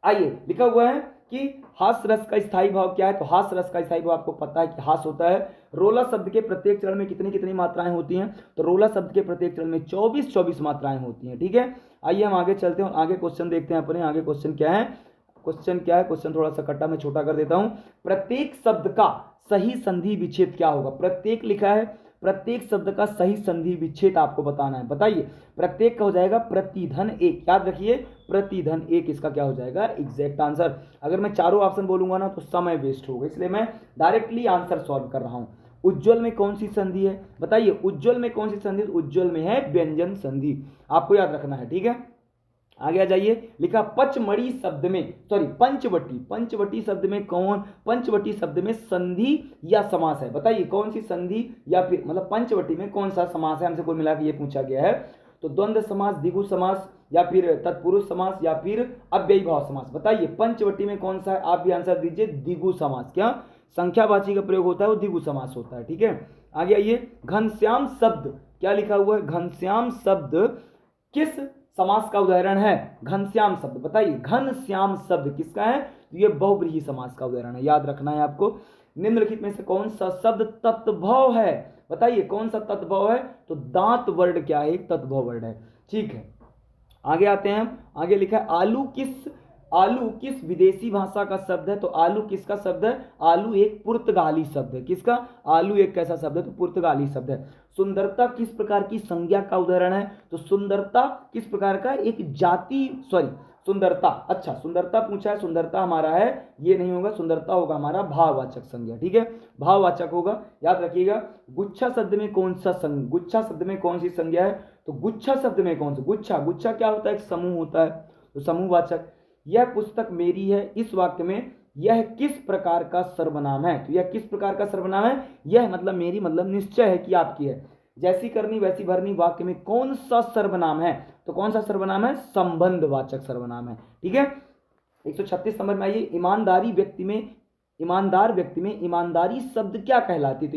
आइए, लिखा हुआ है कि हास्य रस का स्थायी भाव क्या है, तो हास्य रस का स्थायी भाव आपको पता है कि हास होता है। रोला शब्द के प्रत्येक चरण में कितनी कितनी मात्राएं होती हैं, तो रोला शब्द के प्रत्येक चरण में 24 मात्राएं होती हैं। ठीक है, आइए हम आगे चलते हैं और आगे क्वेश्चन देखते हैं अपने। आगे क्वेश्चन क्या है, क्वेश्चन क्या है, क्वेश्चन थोड़ा सा कट्टा मैं छोटा कर देता हूं। प्रत्येक शब्द का सही संधि विच्छेद क्या होगा? प्रत्येक लिखा है, प्रत्येक शब्द का सही संधि विच्छेद आपको बताना है। बताइए, प्रत्येक का हो जाएगा प्रतिधन एक, याद रखिए प्रतिधन एक इसका क्या हो जाएगा एग्जैक्ट आंसर। अगर मैं चारों ऑप्शन बोलूंगा ना तो समय वेस्ट होगा, इसलिए मैं डायरेक्टली आंसर सॉल्व कर रहा हूं। उज्ज्वल में कौन सी संधि है? बताइए उज्ज्वल में कौन सी संधि? उज्ज्वल में है व्यंजन संधि, आपको याद रखना है, ठीक है। आगे आ जाइए, लिखा पचमढ़ी शब्द में, सॉरी पंचवटी, पंचवटी शब्द में कौन, पंचवटी शब्द में संधि या समास है? बताइए कौन सी संधि या फिर मतलब पंचवटी में कौन सा समास है, हमसे कुल मिला के ये पूछा गया है। तो द्वंद्व समास, द्विगु समास, या फिर तत्पुरुष समास, या फिर अव्ययी भाव समास। बताइए पंचवटी में कौन सा है? आप भी आंसर दीजिए, द्विगु समास। क्या संख्यावाची का प्रयोग होता है वो द्विगु समास होता है, ठीक है। आगे आइए, घनश्याम शब्द क्या लिखा हुआ है? घनश्याम शब्द किस समास का उदाहरण है? घनश्याम शब्द, बताइए घनश्याम शब्द किसका है? ये बहुव्रीहि समास का उदाहरण है, याद रखना है आपको। निम्नलिखित में से कौन सा शब्द तत्भव है? बताइए कौन सा तत्भव है? तो दांत वर्ड क्या है? एक तत्भव वर्ड है, ठीक है। आगे आते हैं, आगे लिखा है आलू किस विदेशी भाषा का शब्द है? तो आलू किसका शब्द है? आलू एक पुर्तगाली शब्द है। किसका? आलू एक कैसा शब्द है? तो पुर्तगाली शब्द है। सुंदरता किस प्रकार की संज्ञा का उदाहरण है? तो सुंदरता किस प्रकार का? एक जाति, सॉरी सुंदरता, अच्छा सुंदरता पूछा है, सुंदरता हमारा है, ये नहीं होगा, सुंदरता होगा हमारा भाववाचक संज्ञा, ठीक है, भाववाचक होगा, याद रखिएगा। गुच्छा शब्द में कौन सा गुच्छा शब्द में कौन सी संज्ञा है? तो गुच्छा शब्द में कौन सा? गुच्छा क्या होता है? एक समूह होता है, तो समूहवाचक। यह पुस्तक मेरी है, इस वाक्य में यह किस प्रकार का सर्वनाम है? तो यह किस प्रकार का सर्वनाम है? यह मतलब मेरी, मतलब निश्चय है कि आपकी है। जैसी करनी वैसी भरनी वाक्य में कौन सा सर्वनाम है? तो कौन सा सर्वनाम है? संबंधवाचक सर्वनाम है, ठीक है। 136 नंबर में आइए, ईमानदार व्यक्ति में ईमानदारी शब्द क्या कहलाती है? तो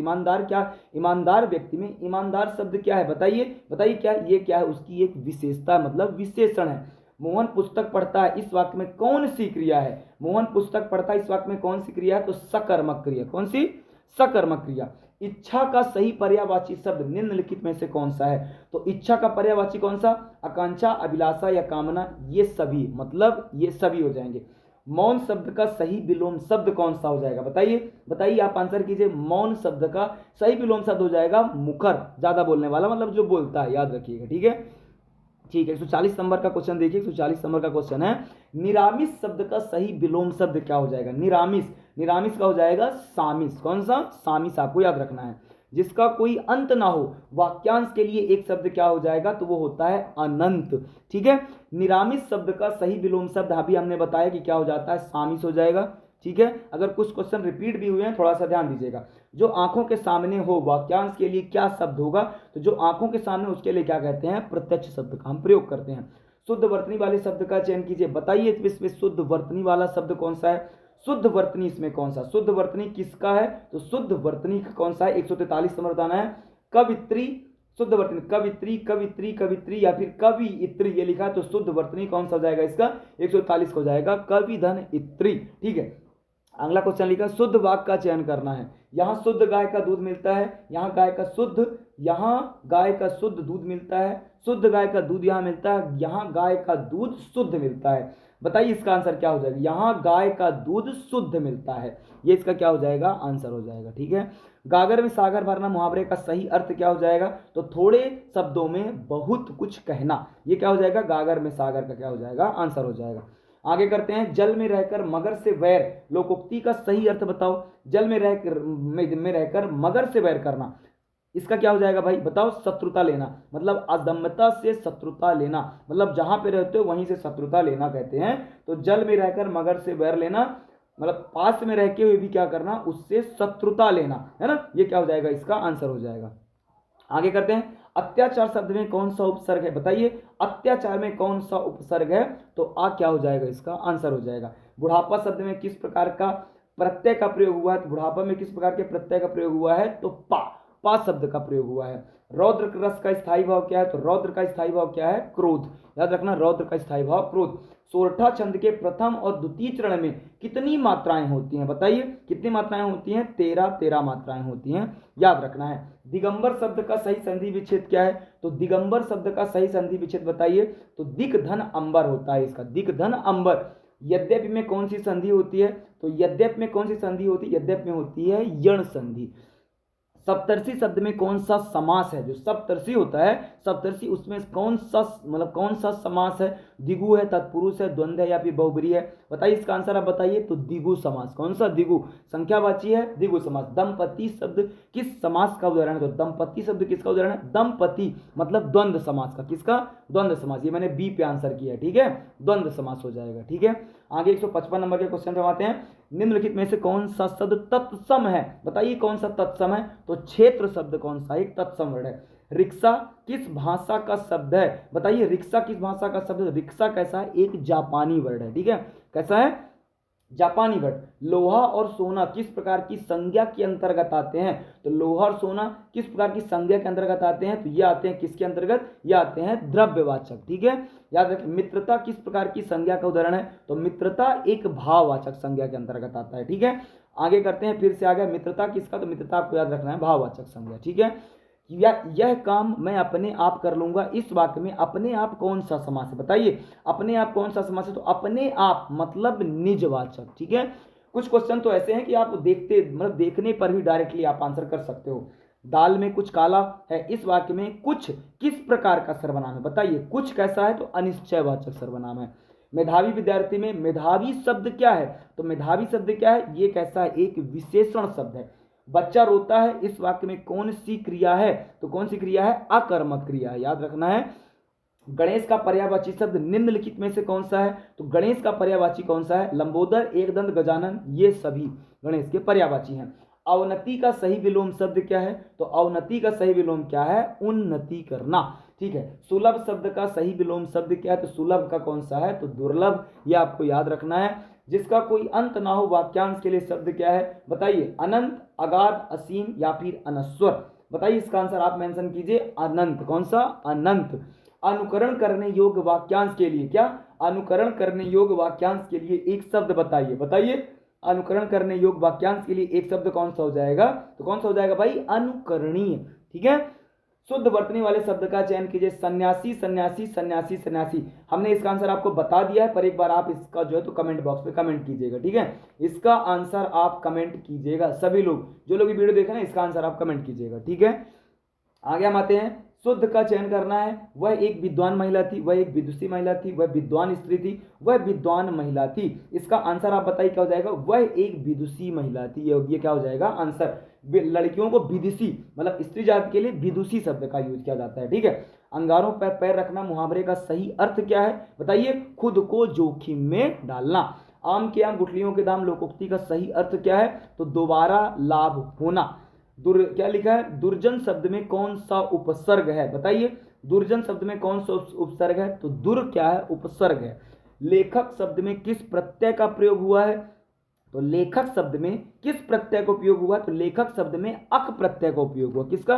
ईमानदार व्यक्ति में ईमानदार शब्द क्या है? बताइए क्या ये क्या है? उसकी एक विशेषता, मतलब विशेषण है। मोहन पुस्तक पढ़ता है, इस वाक्य में कौन सी क्रिया है? मोहन पुस्तक पढ़ता है, इस वाक्य में कौन सी क्रिया है? तो सकर्मक क्रिया। कौन सी? सकर्मक क्रिया। इच्छा का सही पर्यायवाची शब्द निम्नलिखित में से कौन सा है? तो इच्छा का पर्यायवाची कौन सा? आकांक्षा, अभिलाषा या कामना, ये सभी, मतलब ये सभी हो जाएंगे। मौन शब्द का सही विलोम शब्द कौन सा हो जाएगा? बताइए आप आंसर कीजिए। मौन शब्द का सही विलोम शब्द हो जाएगा मुखर, ज्यादा बोलने वाला, मतलब जो बोलता है, याद रखिएगा, ठीक है। ठीक है, 140 नंबर का क्वेश्चन देखिए। 140 नंबर का क्वेश्चन है, निरामिस शब्द का सही विलोम शब्द क्या हो जाएगा? निरामिस का हो जाएगा सामिस। कौन सा? सामिस, आपको याद रखना है। जिसका कोई अंत ना हो, वाक्यांश के लिए एक शब्द क्या हो जाएगा? तो वो होता है अनंत, ठीक है। निरामिस शब्द का सही विलोम शब्द अभी हमने बताया कि क्या हो जाता है? सामिस हो जाएगा, ठीक है। अगर कुछ क्वेश्चन रिपीट भी हुए हैं, थोड़ा सा ध्यान दीजिएगा। जो आंखों के सामने हो, वाक्यांश के लिए क्या शब्द होगा? तो जो आंखों के सामने, उसके लिए क्या कहते हैं? प्रत्यक्ष शब्द का हम प्रयोग करते हैं। शुद्ध वर्तनी वाले शब्द का चयन कीजिए। बताइए इसमें शुद्ध वर्तनी वाला शब्द कौन सा है? शुद्ध वर्तनी इसमें कौन सा? शुद्ध वर्तनी किसका है? तो शुद्ध वर्तनी कौन सा है? 143 नंबर बताना है। कवित्री, शुद्ध वर्तनी कवित्री या फिर कवि इत्री, ये लिखा है, तो शुद्ध वर्तनी कौन सा हो जाएगा इसका? 141 हो जाएगा कवि धन इत्री, ठीक है। अगला क्वेश्चन लिखा, शुद्ध वाक्य का चयन करना है। यहाँ शुद्ध गाय का दूध मिलता है, यहाँ गाय का शुद्ध दूध मिलता है, शुद्ध गाय का दूध यहाँ मिलता है, यहाँ गाय का दूध शुद्ध मिलता है। बताइए इसका आंसर क्या हो जाएगा? यहाँ गाय का दूध शुद्ध मिलता है, ये इसका क्या हो जाएगा? आंसर हो जाएगा, ठीक है। गागर में सागर भरना मुहावरे का सही अर्थ क्या हो जाएगा? तो थोड़े शब्दों में बहुत कुछ कहना, ये क्या हो जाएगा? गागर में सागर का क्या हो जाएगा? आंसर हो जाएगा। आगे करते हैं, जल में रहकर मगर से वैर, लोकोक्ति का सही अर्थ बताओ। जल में रहकर मगर से वैर करना, इसका क्या हो जाएगा भाई? बताओ। शत्रुता लेना, मतलब अदम्यता से शत्रुता लेना, मतलब जहां पे रहते हो वहीं से शत्रुता लेना कहते हैं। तो जल में रहकर मगर से वैर लेना, मतलब पास में रह के हुए भी क्या करना? उससे शत्रुता लेना, है ना, ये क्या हो जाएगा? इसका आंसर हो जाएगा। आगे करते हैं, अत्याचार शब्द में कौन सा उपसर्ग है? बताइए अत्याचार में कौन सा उपसर्ग है? तो आ क्या हो जाएगा? इसका आंसर हो जाएगा। बुढ़ापा शब्द में किस प्रकार का प्रत्यय का प्रयोग हुआ है? तो बुढ़ापा में किस प्रकार के प्रत्यय का प्रयोग हुआ है? तो पा शब्द का प्रयोग हुआ है। रौद्र रस का स्थायी भाव क्या है? तो रौद्र का स्थायी भाव क्या है? क्रोध, याद रखना, रौद्र का स्थायी भाव क्रोध। सोरठा छंद के प्रथम और द्वितीय चरण में कितनी मात्राएं होती हैं? बताइए कितनी मात्राएं होती हैं? 13 मात्राएं होती हैं, याद रखना है। दिगंबर शब्द का सही संधि विच्छेद क्या है? तो दिगंबर शब्द का सही संधि विच्छेद बताइए। तो दिक धन अंबर होता है इसका, दिक धन अंबर। यद्यपि में कौन सी संधि होती है? तो यद्यपि में कौन सी संधि होती है? यद्यपि में होती है यण संधि। सप्तर्षि शब्द में कौन सा समास है? जो सप्तर्षि होता है, सप्तर्षि, उसमें कौन सा मतलब कौन सा समास है? द्विगु है, तत्पुरुष है, द्वंद्व है या फिर बहुब्री है? बताइए इसका आंसर आप बताइए। तो द्विगु समास। कौन सा? द्विगु, संख्यावाची है, द्विगु समास। दंपति शब्द किस समास का उदाहरण है? तो दंपति शब्द किसका उदाहरण है? दंपति मतलब द्वंद्व समास का। किसका? द्वंद्व समास। ये मैंने बी पे आंसर किया, ठीक है, द्वंद्व समास हो जाएगा, ठीक है। आगे 155 नंबर के क्वेश्चन पे आते हैं। निम्नलिखित में से कौन सा शब्द तत्सम है? बताइए कौन सा तत्सम है? तो क्षेत्र शब्द कौन सा एक तत्सम वर्ड है? रिक्शा किस भाषा का शब्द है? बताइए रिक्शा किस भाषा का शब्द है? रिक्शा कैसा है? एक जापानी वर्ड है, ठीक है, कैसा है? जापानी वर्ड। लोहा और सोना किस प्रकार की संज्ञा के अंतर्गत आते हैं? तो लोहा और सोना किस प्रकार की संज्ञा के अंतर्गत आते हैं? तो ये आते हैं किसके अंतर्गत? ये आते हैं द्रव्यवाचक, ठीक है, याद रखें। मित्रता किस प्रकार की संज्ञा का उदाहरण है? तो मित्रता एक भाववाचक संज्ञा के अंतर्गत आता है, ठीक है। आगे करते हैं, फिर से आ गया मित्रता किसका? तो मित्रता आपको याद रखना है भाववाचक संज्ञा, ठीक है। यह काम मैं अपने आप कर लूंगा, इस वाक्य में अपने आप कौन सा समास है? बताइए अपने आप कौन सा समास है? तो अपने आप मतलब निजवाचक, ठीक है। कुछ क्वेश्चन तो ऐसे हैं कि आप देखते मतलब देखने पर भी डायरेक्टली आप आंसर कर सकते हो। दाल में कुछ काला है, इस वाक्य में कुछ किस प्रकार का सर्वनाम है? बताइए कुछ कैसा है? तो अनिश्चयवाचक सर्वनाम है। मेधावी विद्यार्थी में मेधावी शब्द क्या है? तो मेधावी शब्द क्या है? ये कैसा है? एक विशेषण शब्द है। बच्चा रोता है, इस वाक्य में कौन सी क्रिया है? तो कौन सी क्रिया है? अकर्मक क्रिया है, याद रखना है। गणेश का पर्यायवाची शब्द निम्नलिखित में से कौन सा है? तो गणेश का पर्यायवाची कौन सा है? लंबोदर, एकदंत, गजानन, ये सभी गणेश के पर्यायवाची हैं। अवनति का सही विलोम शब्द क्या है? तो अवनति का सही विलोम क्या है? उन्नति करना, ठीक है। सुलभ शब्द का सही विलोम शब्द क्या है? तो सुलभ का कौन सा है? तो दुर्लभ, ये आपको याद रखना है। जिसका कोई अंत ना हो वाक्यांश के लिए शब्द क्या है? बताइए अनंत, अगाध, असीम या फिर अनश्वर? बताइए इसका आंसर आप मेंशन कीजिए। अनंत। कौन सा? अनंत। अनुकरण करने योग्य वाक्यांश के लिए क्या? अनुकरण करने योग्य वाक्यांश के लिए एक शब्द बताइए। बताइए अनुकरण करने योग्य वाक्यांश के लिए एक शब्द कौन सा हो जाएगा? तो कौन सा हो जाएगा भाई? अनुकरणीय, ठीक है। शुद्ध वर्तनी वाले शब्द का चयन कीजिए। सन्यासी, सन्यासी, सन्यासी, सन्यासी। हमने इसका आंसर आपको बता दिया है, पर एक बार आप इसका जो है तो कमेंट बॉक्स में कमेंट कीजिएगा, ठीक है। इसका आंसर आप कमेंट कीजिएगा, सभी लोग जो लोग वीडियो देख रहे हैं इसका आंसर आप कमेंट कीजिएगा, ठीक है। आगे हम आते हैं। शुद्ध का चयन करना है। वह एक विद्वान महिला थी, वह एक विदुषी महिला थी, वह विद्वान स्त्री थी, वह विद्वान महिला थी। इसका आंसर आप बताइए क्या हो जाएगा? वह एक विदुषी महिला थी। ये क्या हो जाएगा आंसर? लड़कियों को विदुषी मतलब स्त्री जाति के लिए विदुषी शब्द का यूज किया जाता है, ठीक है। अंगारों पर पैर रखना मुहावरे का सही अर्थ क्या है? बताइए खुद को जोखिम में डालना। आम के आम गुठलियों के दाम लोकोक्ति का सही अर्थ क्या है? तो दोबारा लाभ होना। क्या लिखा है? दुर्जन शब्द में कौन सा उपसर्ग है? बताइए दुर्जन शब्द में कौन सा उपसर्ग है? तो दुर क्या है? उपसर्ग है। लेखक शब्द में किस प्रत्यय का प्रयोग हुआ है? तो लेखक शब्द में किस प्रत्यय का उपयोग हुआ? तो लेखक शब्द में अक प्रत्यय का उपयोग हुआ। किसका?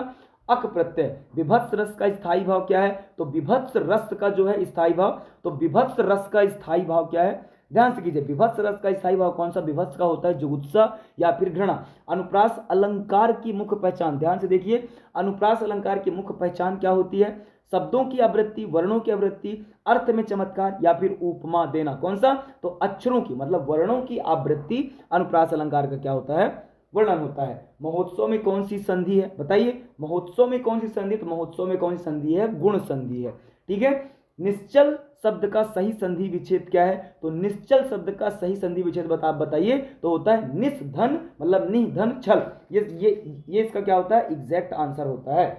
अक प्रत्यय। विभत्स रस का स्थायी भाव क्या है? तो विभत्स रस का जो है स्थायी भाव, तो विभत्स रस का स्थायी भाव क्या है? ध्यान से कीजिए, विभत्स रस का स्थायी भाव कौन सा विभत्स का होता है? जुगुप्सा या फिर घृणा। अनुप्रास अलंकार की मुख्य पहचान, ध्यान से देखिए, अनुप्रास अलंकार की मुख्य पहचान क्या होती है? शब्दों की आवृत्ति, वर्णों की आवृत्ति, अर्थ में चमत्कार या फिर उपमा देना। कौन सा? तो अक्षरों की मतलब वर्णों की आवृत्ति अनुप्रास अलंकार का क्या होता है? वर्णन होता है। महोत्सव में कौन सी संधि है? बताइए महोत्सव में कौन सी संधि? तो महोत्सव में कौन सी संधि है? गुण संधि है, ठीक है। निश्चल शब्द का सही संधि विच्छेद क्या है? तो निश्चल शब्द का सही संधि विच्छेद बताइए। तो होता है निस्धन मतलब निधन छल। ये इसका क्या होता है? एग्जैक्ट आंसर होता है।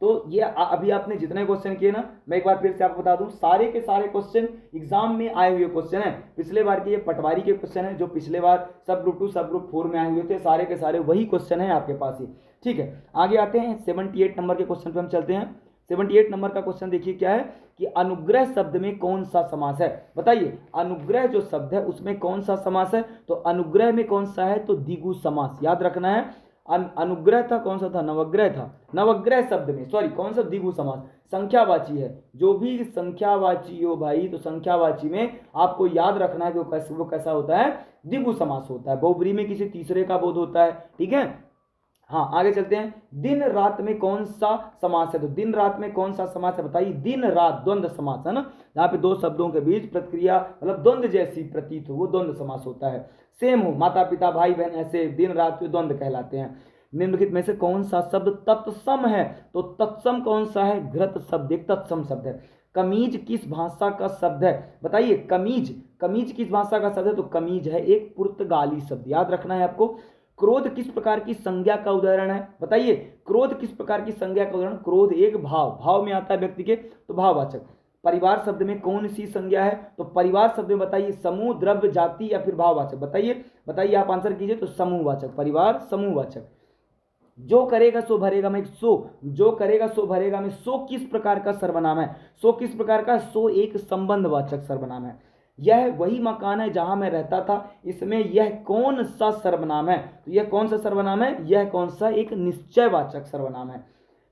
तो ये अभी आपने जितने क्वेश्चन किए ना, मैं एक बार फिर से आपको बता दूं, सारे के सारे क्वेश्चन एग्जाम में आए हुए क्वेश्चन हैं। पिछले बार के ये पटवारी के क्वेश्चन हैं जो पिछले बार सब ग्रुप 2 सब ग्रुप 4 में आए हुए थे, सारे के सारे वही क्वेश्चन हैं आपके पास ही, ठीक है। आगे आते हैं 78 नंबर के क्वेश्चन पे हम चलते हैं। 78 नंबर का क्वेश्चन देखिए क्या है कि अनुग्रह शब्द में कौन सा समास है? बताइए अनुग्रह जो शब्द है उसमें कौन सा समास है? तो अनुग्रह में कौन सा है? तो द्विगु समास, याद रखना है। अनुग्रह था, कौन सा था? नवग्रह था। नवग्रह शब्द में सॉरी कौन सा? द्विगु समास। संख्यावाची है, जो भी संख्यावाची हो भाई, तो संख्यावाची में आपको याद रखना है कि वो कैसा होता है? द्विगु समास होता है। बहुब्री में किसी तीसरे का बोध होता है, ठीक है। हाँ आगे चलते हैं। दिन रात में कौन सा समास है? तो दिन रात में कौन सा समास है बताइए? दिन रात द्वंद्व समास है ना, जहाँ पे दो शब्दों के बीच प्रतिक्रिया मतलब द्वंद्व जैसी प्रतीत हो वो द्वंद्व समास होता है। सेम हो, माता पिता भाई बहन, ऐसे दिन रात के द्वंद्व कहलाते हैं। निम्नलिखित में से कौन सा शब्द तत्सम है? तो तत्सम कौन सा है? घृत शब्द एक तत्सम शब्द है। कमीज किस भाषा का शब्द है बताइए? कमीज, कमीज किस भाषा का शब्द है? तो कमीज है एक पुर्तगाली शब्द, याद रखना है आपको। क्रोध किस प्रकार की संज्ञा का उदाहरण है बताइए? क्रोध किस प्रकार की संज्ञा का उदाहरण? क्रोध एक भाव, भाव में आता है व्यक्ति के, तो भाववाचक। परिवार शब्द में कौन सी संज्ञा है? तो परिवार शब्द में बताइए समूह, द्रव्य, जाति या फिर भाववाचक? बताइए बताइए, आप आंसर कीजिए। तो समूहवाचक, परिवार समूहवाचक। जो करेगा सो भरेगा में सो, जो करेगा सो भरेगा में सो किस प्रकार का सर्वनाम है? सो किस प्रकार का? सो एक संबंधवाचक सर्वनाम है। यह वही मकान है जहां मैं रहता था, इसमें यह कौन सा सर्वनाम है? तो यह कौन सा सर्वनाम है? यह कौन सा? एक निश्चयवाचक सर्वनाम है।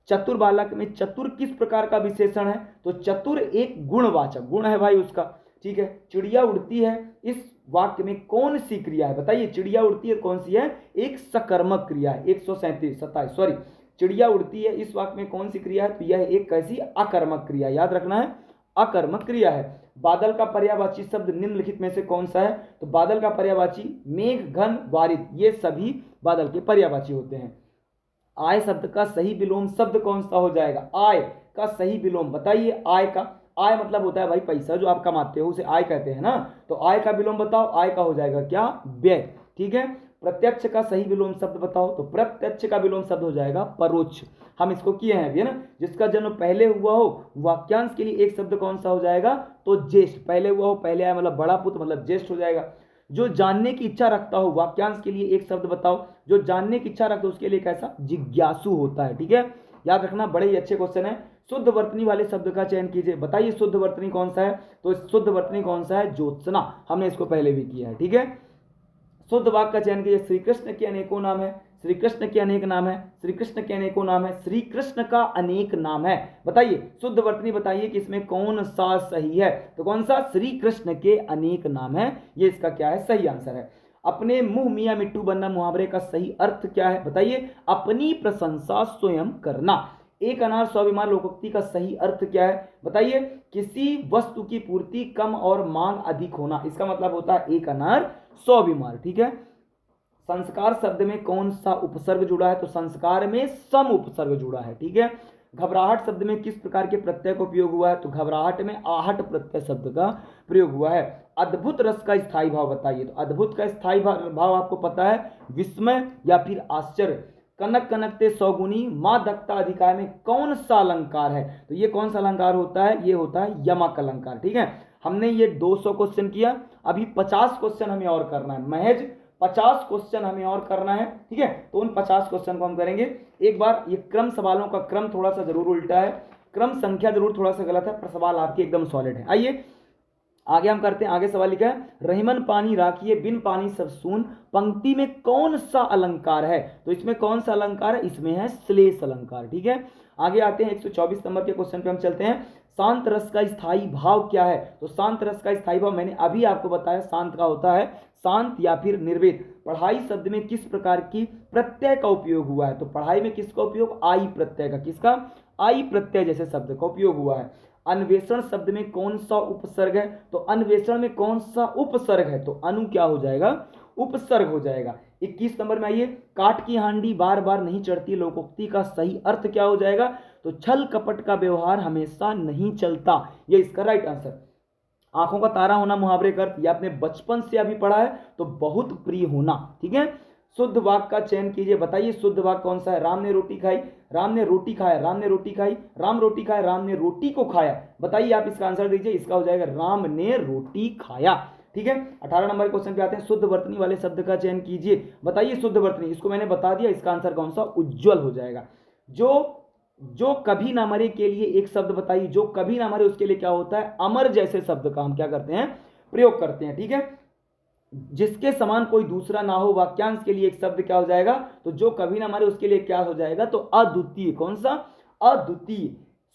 चतुर बालक में चतुर किस प्रकार का विशेषण है? तो चतुर एक गुणवाचक, गुण है भाई उसका, ठीक है। चिड़िया उड़ती है, इस वाक्य में कौन सी क्रिया है बताइए? चिड़िया उड़ती है कौन सी है? एक सकर्मक क्रिया है। 137 सॉरी, चिड़िया उड़ती है इस वाक्य में कौन सी क्रिया है? तो यह एक कैसी? अकर्मक क्रिया, याद रखना है, अकर्मक क्रिया है। बादल का पर्यायवाची शब्द निम्नलिखित में से कौन सा है? तो बादल का पर्यायवाची मेघ, घन, वारिद, ये सभी बादल के पर्यायवाची होते हैं। आय शब्द का सही विलोम शब्द कौन सा हो जाएगा? आय का सही विलोम बताइए। आय का, आय मतलब होता है भाई पैसा जो आप कमाते हो, उसे आय कहते हैं ना। तो आय का विलोम बताओ, आय का हो जाएगा क्या? व्यय, ठीक है। प्रत्यक्ष का सही विलोम शब्द बताओ, तो प्रत्यक्ष का विलोम शब्द हो जाएगा परोक्ष। हम इसको किए हैं अभी, है ना। जिसका जन्म पहले हुआ हो वाक्यांश के लिए एक शब्द कौन सा हो जाएगा? तो ज्येष्ठ, पहले हुआ हो, पहले आया मतलब बड़ा पुत्र मतलब ज्येष्ठ हो जाएगा। जो जानने की इच्छा रखता हो वाक्यांश के लिए एक शब्द बताओ, जो जानने की इच्छा रखता हो उसके लिए कैसा? जिज्ञासु होता है, ठीक है। याद रखना, बड़े ही अच्छे क्वेश्चन है। शुद्ध वर्तनी वाले शब्द का चयन कीजिए, बताइए शुद्ध वर्तनी कौन सा है? तो शुद्ध वर्तनी कौन सा है? ज्योत्सना, हमने इसको पहले भी किया है, ठीक है। शुद्ध वाक्य का चयन कीजिए। श्री कृष्ण के अनेकों नाम है, श्री कृष्ण के अनेक नाम है, श्री कृष्ण के अनेकों नाम है, श्री कृष्ण का अनेक नाम है। बताइए शुद्ध वर्तनी बताइए कि इसमें कौन सा सही है? तो कौन सा? श्री कृष्ण के अनेक नाम है, ये इसका क्या है? सही आंसर है। अपने मुंह मियां मिट्टू बनना मुहावरे का सही अर्थ क्या है? बताइए। अपनी प्रशंसा स्वयं करना। एक अनार सौ बीमार लोकोक्ति का सही अर्थ क्या है? बताइए। किसी वस्तु की पूर्ति कम और मांग अधिक होना, इसका मतलब होता है एक अनार 100 बीमार, ठीक है। संस्कार शब्द में कौन सा उपसर्ग जुड़ा है? तो संस्कार में सम उपसर्ग जुड़ा है, ठीक है। घबराहट शब्द में किस प्रकार के प्रत्यय का उपयोग हुआ है? तो घबराहट में आहट प्रत्यय शब्द का प्रयोग हुआ है। अद्भुत रस का स्थायी भाव बताइए। तो अद्भुत का स्थायी भाव आपको पता है, विस्मय या फिर आश्चर्य। कनक कनकते सौगुनी, मां दक्ता अधिकार में कौन सा अलंकार है? तो ये कौन सा अलंकार होता है? ये होता है यमक अलंकार, ठीक है। हमने ये 200 क्वेश्चन किया, अभी 50 क्वेश्चन हमें और करना है, महज 50 क्वेश्चन हमें और करना है, ठीक है। तो उन 50 क्वेश्चन को हम करेंगे। एक बार ये क्रम सवालों का क्रम थोड़ा सा जरूर उल्टा है, क्रम संख्या जरूर थोड़ा सा गलत है, पर सवाल आपके एकदम सॉलिड है। आइए आगे हम करते हैं। आगे सवाल लिखा है, रहीमन पानी राखिए बिन पानी सब सून, पंक्ति में कौन सा अलंकार है? तो इसमें कौन सा अलंकार है? इसमें है श्लेष अलंकार, ठीक है। आगे आते हैं 124 नंबर के क्वेश्चन पे हम चलते हैं। शांत रस का स्थायी भाव क्या है? तो शांत रस का स्थायी भाव मैंने अभी आपको बताया, शांत का होता है शांत या फिर निर्वेद। पढ़ाई शब्द में किस प्रकार की प्रत्यय का उपयोग हुआ है? तो पढ़ाई में किसका उपयोग? आई प्रत्यय का। किसका? आई प्रत्यय जैसे शब्द का उपयोग हुआ है। अन्वेषण शब्द में कौन सा उपसर्ग है? तो अन्वेषण में कौन सा उपसर्ग है? तो अनु क्या हो जाएगा? उपसर्ग हो जाएगा। 21 नंबर में आइए, काठ की हांडी बार बार नहीं चढ़ती लोकोक्ति का सही अर्थ क्या हो जाएगा? तो छल कपट का व्यवहार हमेशा नहीं चलता, ये इसका राइट आंसर। आंखों का तारा होना मुहावरे का अर्थ, ये आपने बचपन से अभी पढ़ा है, तो बहुत प्रिय होना, ठीक है। शुद्ध वाक्य का चयन कीजिए, बताइए शुद्ध वाक्य कौन सा है? राम ने रोटी खाई, राम ने रोटी खाया, राम ने रोटी खाई, राम रोटी खाया, राम ने रोटी को खाया। बताइए आप इसका आंसर दीजिए, इसका हो जाएगा राम ने रोटी खाया, ठीक है। 18 नंबर के क्वेश्चन पे आते हैं। शुद्ध वर्तनी वाले शब्द का चयन कीजिए, बताइए शुद्ध वर्तनी, इसको मैंने बता दिया, इसका आंसर कौन सा? उज्ज्वल हो जाएगा। जो कभी ना मरे के लिए एक शब्द बताइए, जो कभी ना मरे उसके लिए क्या होता है? अमर जैसे शब्द का हम क्या करते हैं? प्रयोग करते हैं, ठीक है। जिसके समान कोई दूसरा ना हो, वाक्यांश के लिए एक शब्द क्या हो जाएगा? तो जो कभी ना मरे उसके लिए क्या हो जाएगा? तो अद्वितीय। कौन सा? अद्वितीय।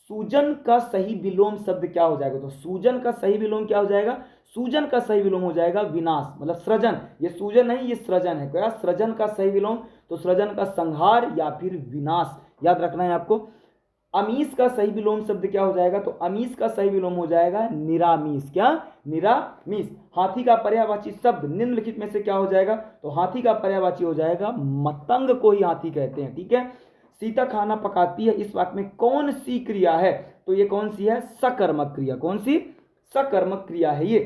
सूजन का सही विलोम शब्द क्या हो जाएगा? तो सूजन का सही विलोम क्या हो जाएगा? सूजन का सही विलोम हो जाएगा विनाश, मतलब सृजन। ये सूजन नहीं, ये सृजन है। क्या? सृजन का सही विलोम, तो सृजन का संहार या फिर विनाश, याद रखना है आपको। अमीष का सही विलोम शब्द क्या हो जाएगा? तो अमीष का सही विलोम हो जाएगा निरामीष। क्या? निरामीष। हाथी का पर्यायवाची शब्द निम्नलिखित में से क्या हो जाएगा? तो हाथी का पर्यायवाची हो जाएगा मतंग को ही हाथी कहते हैं। ठीक है। सीता खाना पकाती है, इस वाक्य में कौन सी क्रिया है? तो ये कौन सी है? सकर्मक क्रिया। कौन सी? सकर्मक क्रिया है ये।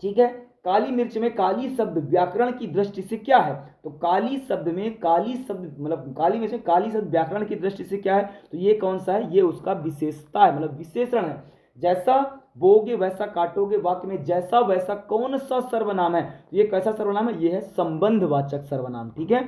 ठीक है। काली मिर्च में काली शब्द व्याकरण की दृष्टि से क्या है? तो काली शब्द में काली शब्द, मतलब काली मिर्च में काली शब्द व्याकरण की दृष्टि से क्या है? तो ये कौन सा है? ये उसका विशेषता है, मतलब विशेषण है। जैसा बोगे वैसा काटोगे वाक्य में जैसा वैसा कौन सा सर्वनाम है? तो ये कैसा सर्वनाम है? ये है संबंधवाचक सर्वनाम। ठीक है।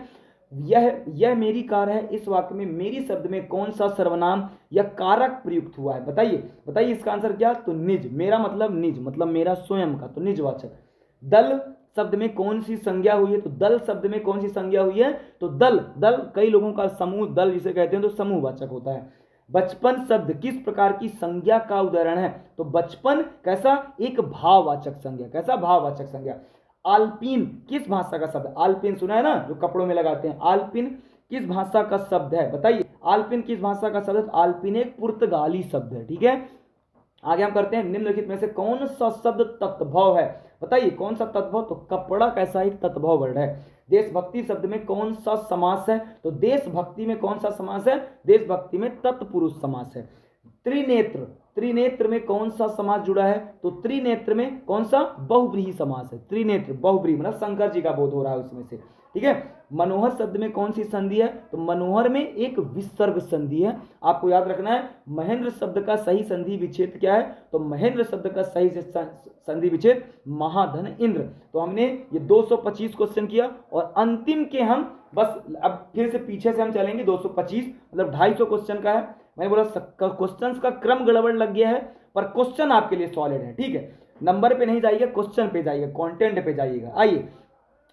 यह मेरी कार है, इस वाक्य में मेरी शब्द में कौन सा सर्वनाम या कारक प्रयुक्त हुआ है? बताइए बताइए इसका आंसर क्या? तो निज। मेरा मतलब निज, मतलब मेरा स्वयं का, तो निजवाचक। दल शब्द में कौन सी संज्ञा हुई है? तो दल शब्द में कौन सी संज्ञा हुई है? तो दल, दल कई लोगों का समूह दल जिसे कहते हैं, तो समूहवाचक होता है। बचपन शब्द किस प्रकार की संज्ञा का उदाहरण है? तो बचपन कैसा? एक भाववाचक संज्ञा। कैसा? भाववाचक संज्ञा। आल्पिन किस भाषा का शब्द? आल्पिन सुना है ना, जो कपड़ों में लगाते हैं। आल्पिन किस भाषा का शब्द है? बताइए आल्पिन किस भाषा का शब्द है? आल्पिन एक पुर्तगाली शब्द है। ठीक है। आगे हम करते हैं, निम्नलिखित में से कौन सा शब्द तत्भव है? बताइए कौन सा तत्भव? तो कपड़ा कैसा एक तत्भव वर्ड है। देशभक्ति शब्द में कौन सा समास है? तो देशभक्ति में कौन सा समास है? देशभक्ति में तत्पुरुष समास है। त्रिनेत्र, त्रिनेत्र में कौन सा समास जुड़ा है? तो त्रिनेत्र में कौन सा? बहुव्रीहि समास है। त्रिनेत्र बहुव्रीहि, मतलब शंकर जी का बोध हो रहा है उसमें से। ठीक है। मनोहर शब्द में कौन सी संधि है? तो मनोहर में एक विसर्ग संधि है। आपको याद रखना है। महेंद्र शब्द का सही संधि विच्छेद क्या है? तो महेंद्र शब्द का सही संधि विच्छेद महाधन इंद्र। तो हमने ये 225 क्वेश्चन किया, और अंतिम के हम बस अब फिर से पीछे से हम चलेंगे। 225 मतलब 250 क्वेश्चन का है। मैं बोला क्वेश्चंस का क्रम गड़बड़ लग गया है, पर क्वेश्चन आपके लिए सॉलिड है। ठीक है। नंबर पे नहीं जाइएगा, क्वेश्चन पे जाइएगा, कंटेंट पे जाइएगा। आइए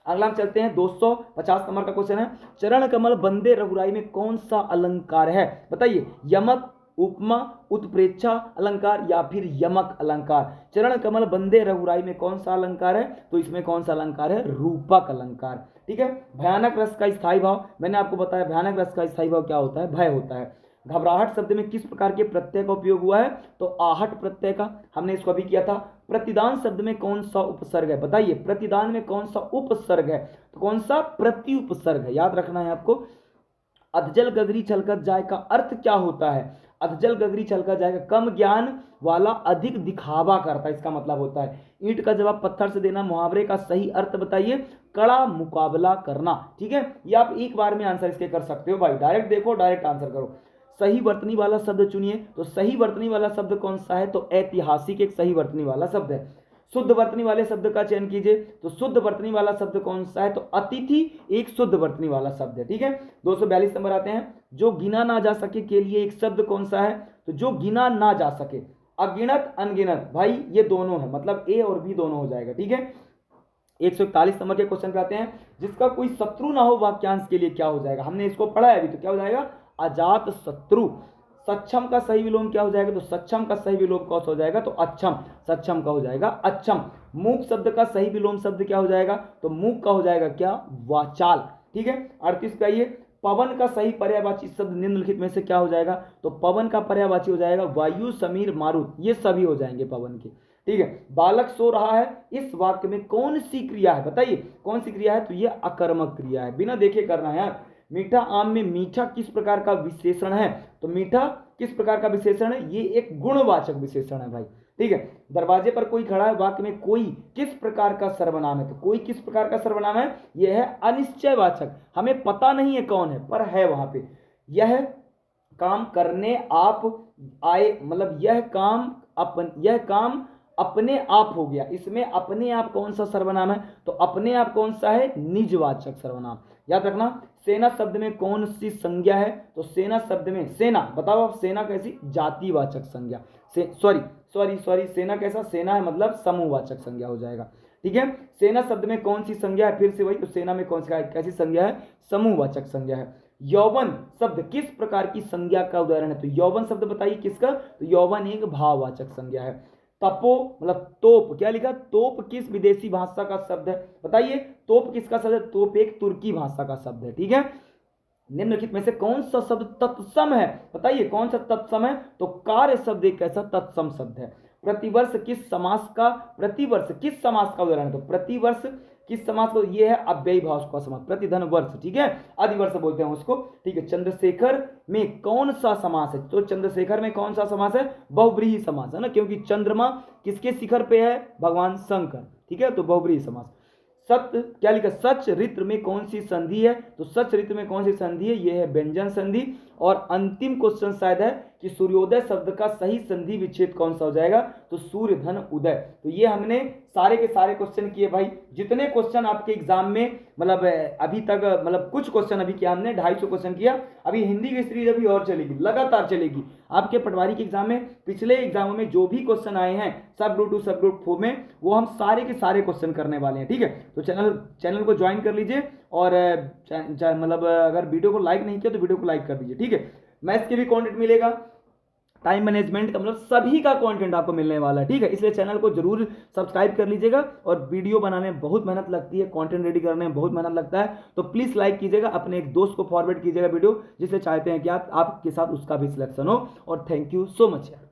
अगला हम चलते हैं। 250 नंबर का क्वेश्चन है, चरण कमल बंदे रघुराई में कौन सा अलंकार है? बताइए यमक, उपमा, उत्प्रेक्षा अलंकार या फिर यमक अलंकार। चरण कमल बंदे रघुराई में कौन सा अलंकार है? तो इसमें कौन सा अलंकार है? रूपक अलंकार। ठीक है। भयानक रस का स्थायी भाव, मैंने आपको बताया भयानक रस का स्थायी भाव क्या होता है? भय होता है। घबराहट शब्द में किस प्रकार के प्रत्यय का उपयोग हुआ है? तो आहट प्रत्यय का, हमने इसको अभी किया था। प्रतिदान शब्द में कौन सा उपसर्ग है? बताइए प्रतिदान में कौन सा उपसर्ग है? तो कौन सा? प्रति उपसर्ग है, याद रखना है आपको। अधजल गगरी छलकत जाए का अर्थ क्या होता है? अधजल गगरी छलकत जाए का कम ज्ञान वाला अधिक दिखावा करता है, इसका मतलब होता है। ईंट का जवाब पत्थर से देना, मुहावरे का सही अर्थ बताइए। कड़ा मुकाबला करना। ठीक है। ये आप एक बार में आंसर इसके कर सकते हो भाई, डायरेक्ट देखो डायरेक्ट आंसर करो। सही वर्तनी वाला शब्द चुनिए। तो सही वर्तनी वाला शब्द कौन सा है? तो ऐतिहासिक एक सही वर्तनी वाला शब्द है। शुद्ध वर्तनी वाले शब्द का चयन कीजिए। तो शुद्ध वर्तनी वाला शब्द कौन सा है? तो अतिथि एक शुद्ध वर्तनी वाला शब्द है। ठीक है। 242 नंबर आते हैं, जो गिना ना जा सके के लिए एक शब्द कौन सा है? तो जो गिना ना जा सके, अगिनत अनगिनत, भाई ये दोनों है, मतलब ए और बी दोनों हो जाएगा। ठीक है। 141 नंबर के क्वेश्चन पे आते हैं, जिसका कोई शत्रु ना हो वाक्यांश के लिए क्या हो जाएगा? हमने इसको पढ़ा है अभी, तो क्या हो जाएगा? अजात शत्रु। सक्षम का सही विलोम क्या हो जाएगा? तो सक्षम का सही विलोम कौन सा हो जाएगा? तो अक्षम। सक्षम का हो जाएगा अक्षम। मूक शब्द का सही विलोम शब्द क्या हो जाएगा? तो मूक का हो जाएगा क्या? वाचाल। ठीक है। 38 पे आइए, पवन का सही पर्यायवाची शब्द निम्नलिखित में से क्या हो जाएगा? तो पवन का पर्यायवाची हो जाएगा वायु, समीर, मारुत, ये सभी हो जाएंगे पवन के। ठीक है। बालक सो रहा है, इस वाक्य में कौन सी क्रिया है? बताइए कौन सी क्रिया है? तो ये अकर्मक क्रिया है, बिना देखे करना है यार। मीठा आम में मीठा किस प्रकार का विशेषण है? तो मीठा किस प्रकार का विशेषण है? ये एक गुणवाचक विशेषण है भाई। ठीक है। दरवाजे पर कोई खड़ा है, वाक्य में कोई किस प्रकार का सर्वनाम है? तो कोई किस प्रकार का सर्वनाम है? यह है अनिश्चयवाचक, हमें पता नहीं है कौन है, पर है वहां पे। यह काम करने आप आए, मतलब यह काम अपने आप हो गया। इसमें अपने आप कौन सा सर्वनाम है? तो अपने आप कौन सा है? निजवाचक सर्वनाम, याद रखना। सेना शब्द में कौन सी संज्ञा है? तो सेना शब्द में, सेना बताओ आप, सेना कैसी? जातिवाचक संज्ञा। सॉरी सेना कैसा? सेना है मतलब समूहवाचक संज्ञा हो जाएगा। ठीक है। सेना शब्द में कौन सी संज्ञा है? फिर से वही, तो सेना में कौन सी कैसी संज्ञा है? समूहवाचक संज्ञा है। यौवन शब्द किस प्रकार की संज्ञा का उदाहरण है? तो यौवन शब्द बताइए किसका? तो यौवन एक भाववाचक संज्ञा है। तपो मतलब तोप, क्या लिखा? तोप किस विदेशी भाषा का शब्द है? बताइए तोप किसका शब्द है? तोप एक तुर्की भाषा का शब्द है। ठीक है, निम्नलिखित में से कौन सा शब्द तत्सम है? बताइए कौन सा तत्सम है? तो कार्य शब्द एक ऐसा तत्सम शब्द है। प्रतिवर्ष किस समास का, प्रतिवर्ष किस समास का उदाहरण है? तो प्रतिवर्ष किस समास को? ये है अव्ययी भाव का समास, प्रतिधन वर्ष। ठीक है, अधिवर्ष बोलते हैं उसको। ठीक है, चंद्रशेखर में कौन सा समास है? तो चंद्रशेखर में कौन सा समास है? बहुव्रीहि समास है ना, क्योंकि चंद्रमा किसके शिखर पे है? भगवान शंकर। ठीक है, तो बहुव्रीहि समास। सत्य, क्या लिखा? सच ऋत्र में कौन सी संधि है? तो सच ऋत्र में कौन सी संधि है? यह है व्यंजन संधि। और अंतिम क्वेश्चन शायद है कि सूर्योदय शब्द का सही संधि विच्छेद कौन सा हो जाएगा? तो सूर्य धन उदय। तो ये हमने सारे के सारे क्वेश्चन किए भाई। जितने क्वेश्चन आपके एग्जाम में मतलब अभी तक मतलब कुछ क्वेश्चन अभी किया हमने, 250 क्वेश्चन किया। अभी हिंदी की सीरीज अभी और चलेगी, लगातार चलेगी आपके पटवारी के एग्जाम में। पिछले एग्जामों में जो भी क्वेश्चन आए हैं सब ग्रुप 2 सब ग्रुप 4 में, वो हम सारे के सारे क्वेश्चन करने वाले हैं। ठीक है, तो चैनल को ज्वाइन कर लीजिए। और मतलब अगर वीडियो को लाइक नहीं किया तो वीडियो को लाइक कर दीजिए। ठीक है, मैथ्स के भी कंटेंट मिलेगा, टाइम मैनेजमेंट का मतलब सभी का कंटेंट आपको मिलने वाला है। ठीक है, इसलिए चैनल को जरूर सब्सक्राइब कर लीजिएगा। और वीडियो बनाने में बहुत मेहनत लगती है, कंटेंट रेडी करने में बहुत मेहनत लगता है, तो प्लीज़ लाइक कीजिएगा, अपने एक दोस्त को फॉरवर्ड कीजिएगा वीडियो, जिससे चाहते हैं कि आपके साथ उसका भी सिलेक्शन हो। और थैंक यू सो मच यार।